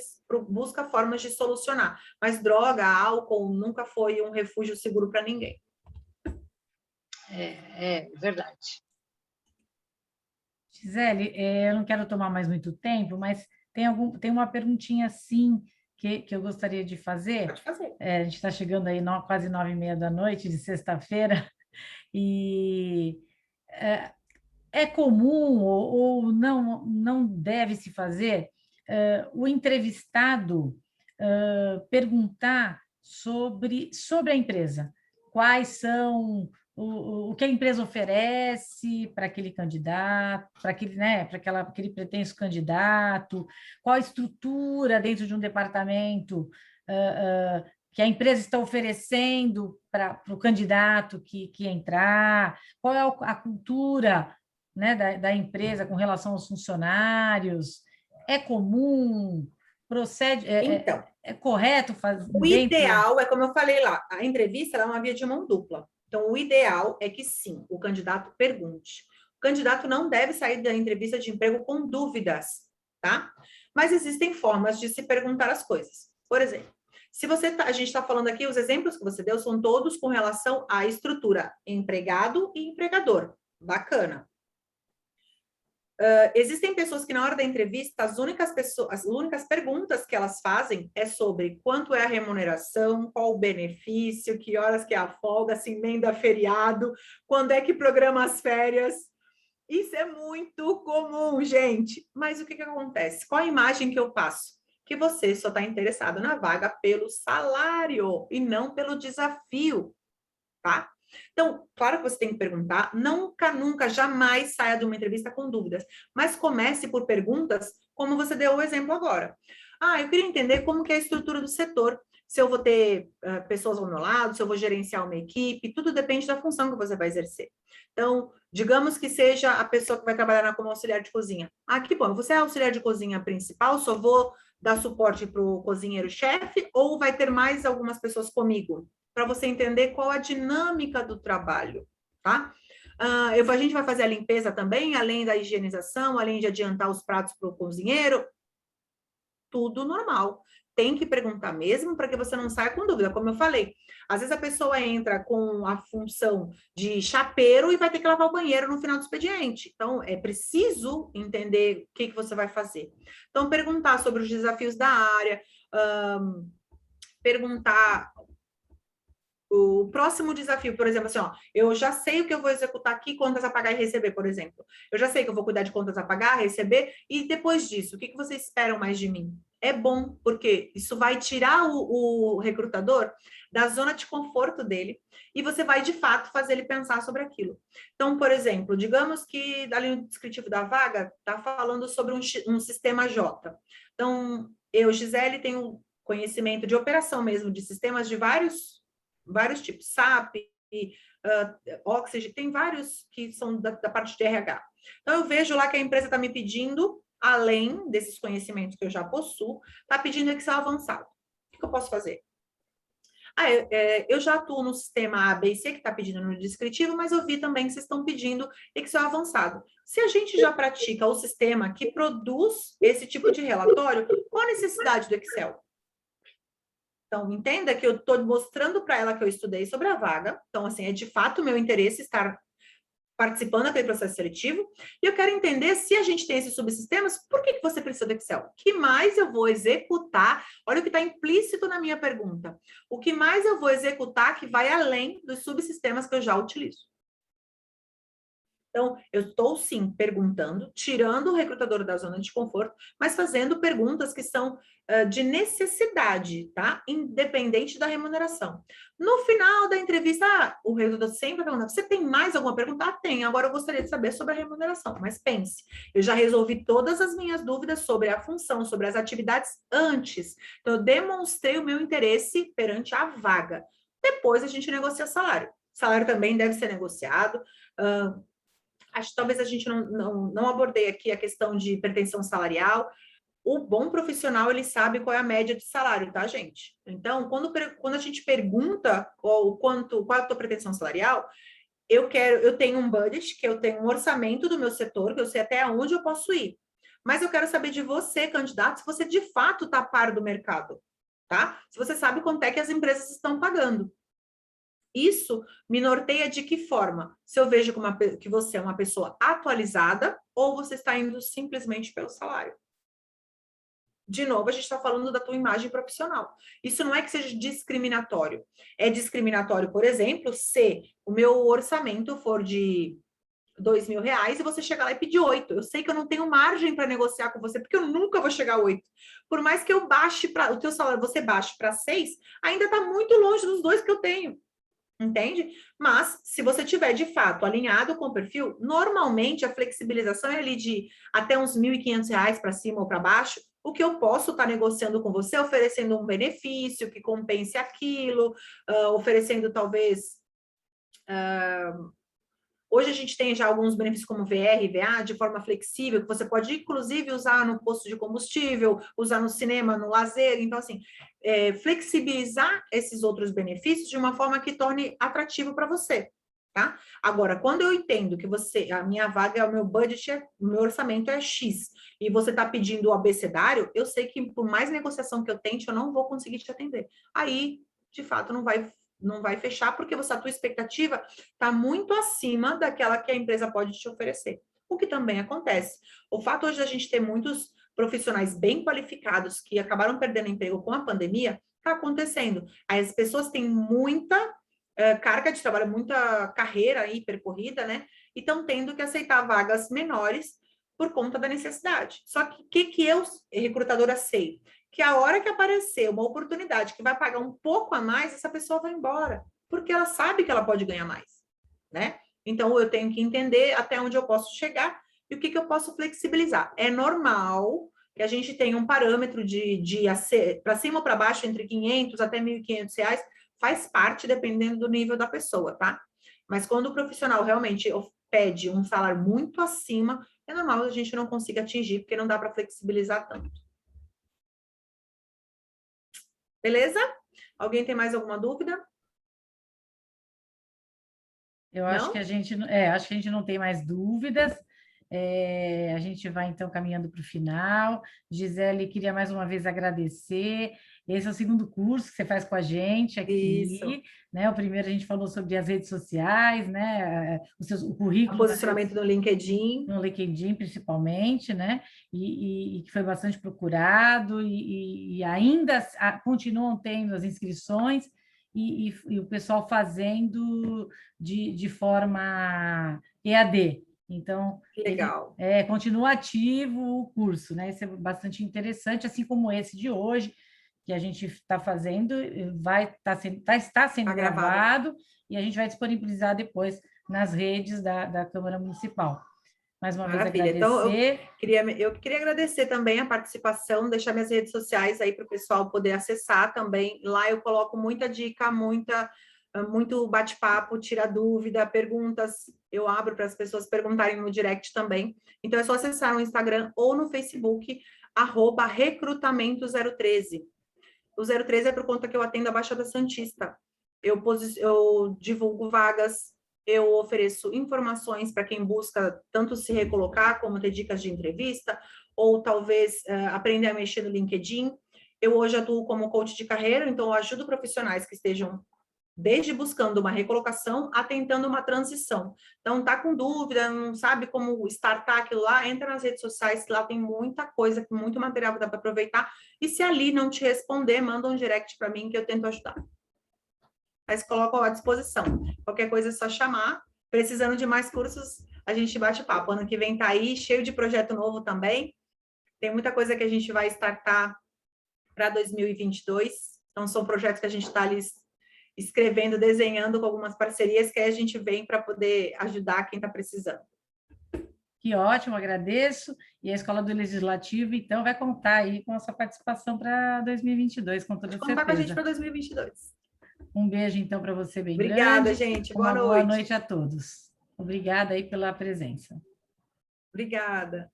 busca formas de solucionar. Mas droga, álcool nunca foi um refúgio seguro para ninguém. É verdade. Gisele, eu não quero tomar mais muito tempo, mas tem uma perguntinha assim que eu gostaria de fazer. Pode fazer. A gente está chegando aí quase 9h30 da noite de sexta-feira, e é comum ou não deve se fazer o entrevistado perguntar sobre a empresa, quais são o que a empresa oferece para aquele candidato, para aquele, né, para aquele pretenso candidato, qual a estrutura dentro de um departamento que a empresa está oferecendo para o candidato que entrar, qual é a cultura, né, da empresa com relação aos funcionários, é comum, procede, Então, é correto fazer o ideal é, como eu falei lá, a entrevista é uma via de mão dupla. Então, o ideal é que sim, o candidato pergunte. O candidato não deve sair da entrevista de emprego com dúvidas, tá? Mas existem formas de se perguntar as coisas. Por exemplo, se a gente está falando aqui, os exemplos que você deu são todos com relação à estrutura empregado e empregador. Bacana. Existem pessoas que na hora da entrevista, as únicas perguntas que elas fazem é sobre quanto é a remuneração, qual o benefício, que horas que é a folga, se emenda feriado, quando é que programa as férias. Isso é muito comum, gente. Mas o que acontece? Qual a imagem que eu passo? Que você só está interessado na vaga pelo salário e não pelo desafio, tá? Então, claro que você tem que perguntar, nunca, jamais saia de uma entrevista com dúvidas, mas comece por perguntas, como você deu o exemplo agora. Eu queria entender como que é a estrutura do setor, se eu vou ter pessoas ao meu lado, se eu vou gerenciar uma equipe, tudo depende da função que você vai exercer. Então, digamos que seja a pessoa que vai trabalhar como auxiliar de cozinha. Que bom, você é auxiliar de cozinha principal, só vou dar suporte para o cozinheiro-chefe, ou vai ter mais algumas pessoas comigo? Para você entender qual a dinâmica do trabalho, tá? A gente vai fazer a limpeza também, além da higienização, além de adiantar os pratos para o cozinheiro, tudo normal. Tem que perguntar mesmo para que você não saia com dúvida, como eu falei. Às vezes a pessoa entra com a função de chapeiro e vai ter que lavar o banheiro no final do expediente. Então, é preciso entender o que você vai fazer. Então, perguntar sobre os desafios da área, perguntar o próximo desafio, por exemplo, assim, eu já sei o que eu vou executar aqui, contas a pagar e receber, por exemplo. Eu já sei que eu vou cuidar de contas a pagar, receber, e depois disso, o que vocês esperam mais de mim? É bom, porque isso vai tirar o recrutador da zona de conforto dele, e você vai, de fato, fazer ele pensar sobre aquilo. Então, por exemplo, digamos que ali no descritivo da vaga, está falando sobre um sistema J. Então, eu, Gisele, tenho conhecimento de operação mesmo, de sistemas de vários tipos, SAP, Oxygen, tem vários que são da parte de RH. Então, eu vejo lá que a empresa está me pedindo, além desses conhecimentos que eu já possuo, está pedindo Excel avançado. O que eu posso fazer? Eu já atuo no sistema A, B e C, que está pedindo no descritivo, mas eu vi também que vocês estão pedindo Excel avançado. Se a gente já pratica o sistema que produz esse tipo de relatório, qual a necessidade do Excel? Então, entenda que eu estou mostrando para ela que eu estudei sobre a vaga. Então, assim, é de fato o meu interesse estar participando daquele processo seletivo. E eu quero entender, se a gente tem esses subsistemas, por que você precisa do Excel? O que mais eu vou executar? Olha o que está implícito na minha pergunta. O que mais eu vou executar que vai além dos subsistemas que eu já utilizo? Então, eu estou, sim, perguntando, tirando o recrutador da zona de conforto, mas fazendo perguntas que são de necessidade, tá? Independente da remuneração. No final da entrevista, o recrutador sempre pergunta, você tem mais alguma pergunta? Ah, tem, agora eu gostaria de saber sobre a remuneração. Mas pense, eu já resolvi todas as minhas dúvidas sobre a função, sobre as atividades antes. Então, eu demonstrei o meu interesse perante a vaga. Depois, a gente negocia salário. Salário também deve ser negociado. Acho que talvez a gente não abordei aqui a questão de pretensão salarial. O bom profissional, ele sabe qual é a média de salário, tá, gente? Então, quando a gente pergunta qual é a tua pretensão salarial, eu tenho um budget, que eu tenho um orçamento do meu setor, que eu sei até onde eu posso ir. Mas eu quero saber de você, candidato, se você de fato está a par do mercado, tá? Se você sabe quanto é que as empresas estão pagando. Isso me norteia de que forma? Se eu vejo que você é uma pessoa atualizada ou você está indo simplesmente pelo salário. De novo, a gente está falando da tua imagem profissional. Isso não é que seja discriminatório. É discriminatório, por exemplo, se o meu orçamento for de R$ 2.000 e você chegar lá e pedir 8. Eu sei que eu não tenho margem para negociar com você, porque eu nunca vou chegar a 8. Por mais que eu baixe para o teu salário, você baixe para 6, ainda está muito longe dos 2 que eu tenho. Entende? Mas, se você tiver, de fato, alinhado com o perfil, normalmente a flexibilização é ali de até uns R$ 1.500 para cima ou para baixo. O que eu posso estar negociando com você, oferecendo um benefício que compense aquilo, oferecendo talvez... Hoje a gente tem já alguns benefícios como VR, VA, de forma flexível, que você pode, inclusive, usar no posto de combustível, usar no cinema, no lazer. Então, assim, flexibilizar esses outros benefícios de uma forma que torne atrativo para você, tá? Agora, quando eu entendo que a minha vaga, o meu budget, o meu orçamento é X, e você está pedindo o abecedário, eu sei que por mais negociação que eu tente, eu não vou conseguir te atender. Aí, de fato, não vai fechar, porque a tua expectativa está muito acima daquela que a empresa pode te oferecer. O que também acontece. O fato hoje da gente ter muitos profissionais bem qualificados que acabaram perdendo emprego com a pandemia, está acontecendo. As pessoas têm muita carga de trabalho, muita carreira aí percorrida, né? E estão tendo que aceitar vagas menores por conta da necessidade. Só que o que eu, recrutadora, sei? Que a hora que aparecer uma oportunidade que vai pagar um pouco a mais, essa pessoa vai embora, porque ela sabe que ela pode ganhar mais, né? Então, eu tenho que entender até onde eu posso chegar e o que eu posso flexibilizar. É normal que a gente tenha um parâmetro para cima ou para baixo, entre 500 até R$ 1.500, faz parte dependendo do nível da pessoa, tá? Mas quando o profissional realmente pede um salário muito acima, é normal que a gente não consiga atingir, porque não dá para flexibilizar tanto. Beleza? Alguém tem mais alguma dúvida? Eu acho que a gente, acho que a gente não tem mais dúvidas. A gente vai, então, caminhando para o final. Gisele, queria mais uma vez agradecer. Esse é o segundo curso que você faz com a gente aqui, Isso. né? O primeiro a gente falou sobre as redes sociais, né? O currículo. O posicionamento no LinkedIn. No LinkedIn, principalmente, né? E que foi bastante procurado, e ainda continuam tendo as inscrições, e o pessoal fazendo de forma EAD. Então, Legal. continua ativo o curso, né? Isso é bastante interessante, assim como esse de hoje, que a gente está fazendo, está sendo gravado, e a gente vai disponibilizar depois nas redes da Câmara Municipal. Mais uma vez agradecer. Então, eu queria agradecer também a participação, deixar minhas redes sociais aí para o pessoal poder acessar também. Lá eu coloco muita dica, muito bate-papo, tira dúvida, perguntas, eu abro para as pessoas perguntarem no direct também. Então, é só acessar no Instagram ou no Facebook, @recrutamento013. O 013 é por conta que eu atendo a Baixada Santista. Eu divulgo vagas, eu ofereço informações para quem busca tanto se recolocar, como ter dicas de entrevista, ou talvez aprender a mexer no LinkedIn. Eu hoje atuo como coach de carreira, então eu ajudo profissionais que estejam desde buscando uma recolocação a tentando uma transição. Então, tá com dúvida, não sabe como startar aquilo lá, entra nas redes sociais, que lá tem muita coisa, muito material que dá para aproveitar, e se ali não te responder, manda um direct para mim que eu tento ajudar. Mas coloco à disposição. Qualquer coisa é só chamar. Precisando de mais cursos, a gente bate papo. Ano que vem tá aí, cheio de projeto novo também. Tem muita coisa que a gente vai startar para 2022. Então, são projetos que a gente está ali escrevendo, desenhando com algumas parcerias que aí a gente vem para poder ajudar quem está precisando. Que ótimo, agradeço. E a Escola do Legislativo, então, vai contar aí com a sua participação para 2022, com toda Contar com a gente certeza. para 2022. Um beijo, então, para você bem Obrigada, grande. gente. Uma Boa boa noite. noite a todos. Obrigada aí pela presença. Obrigada.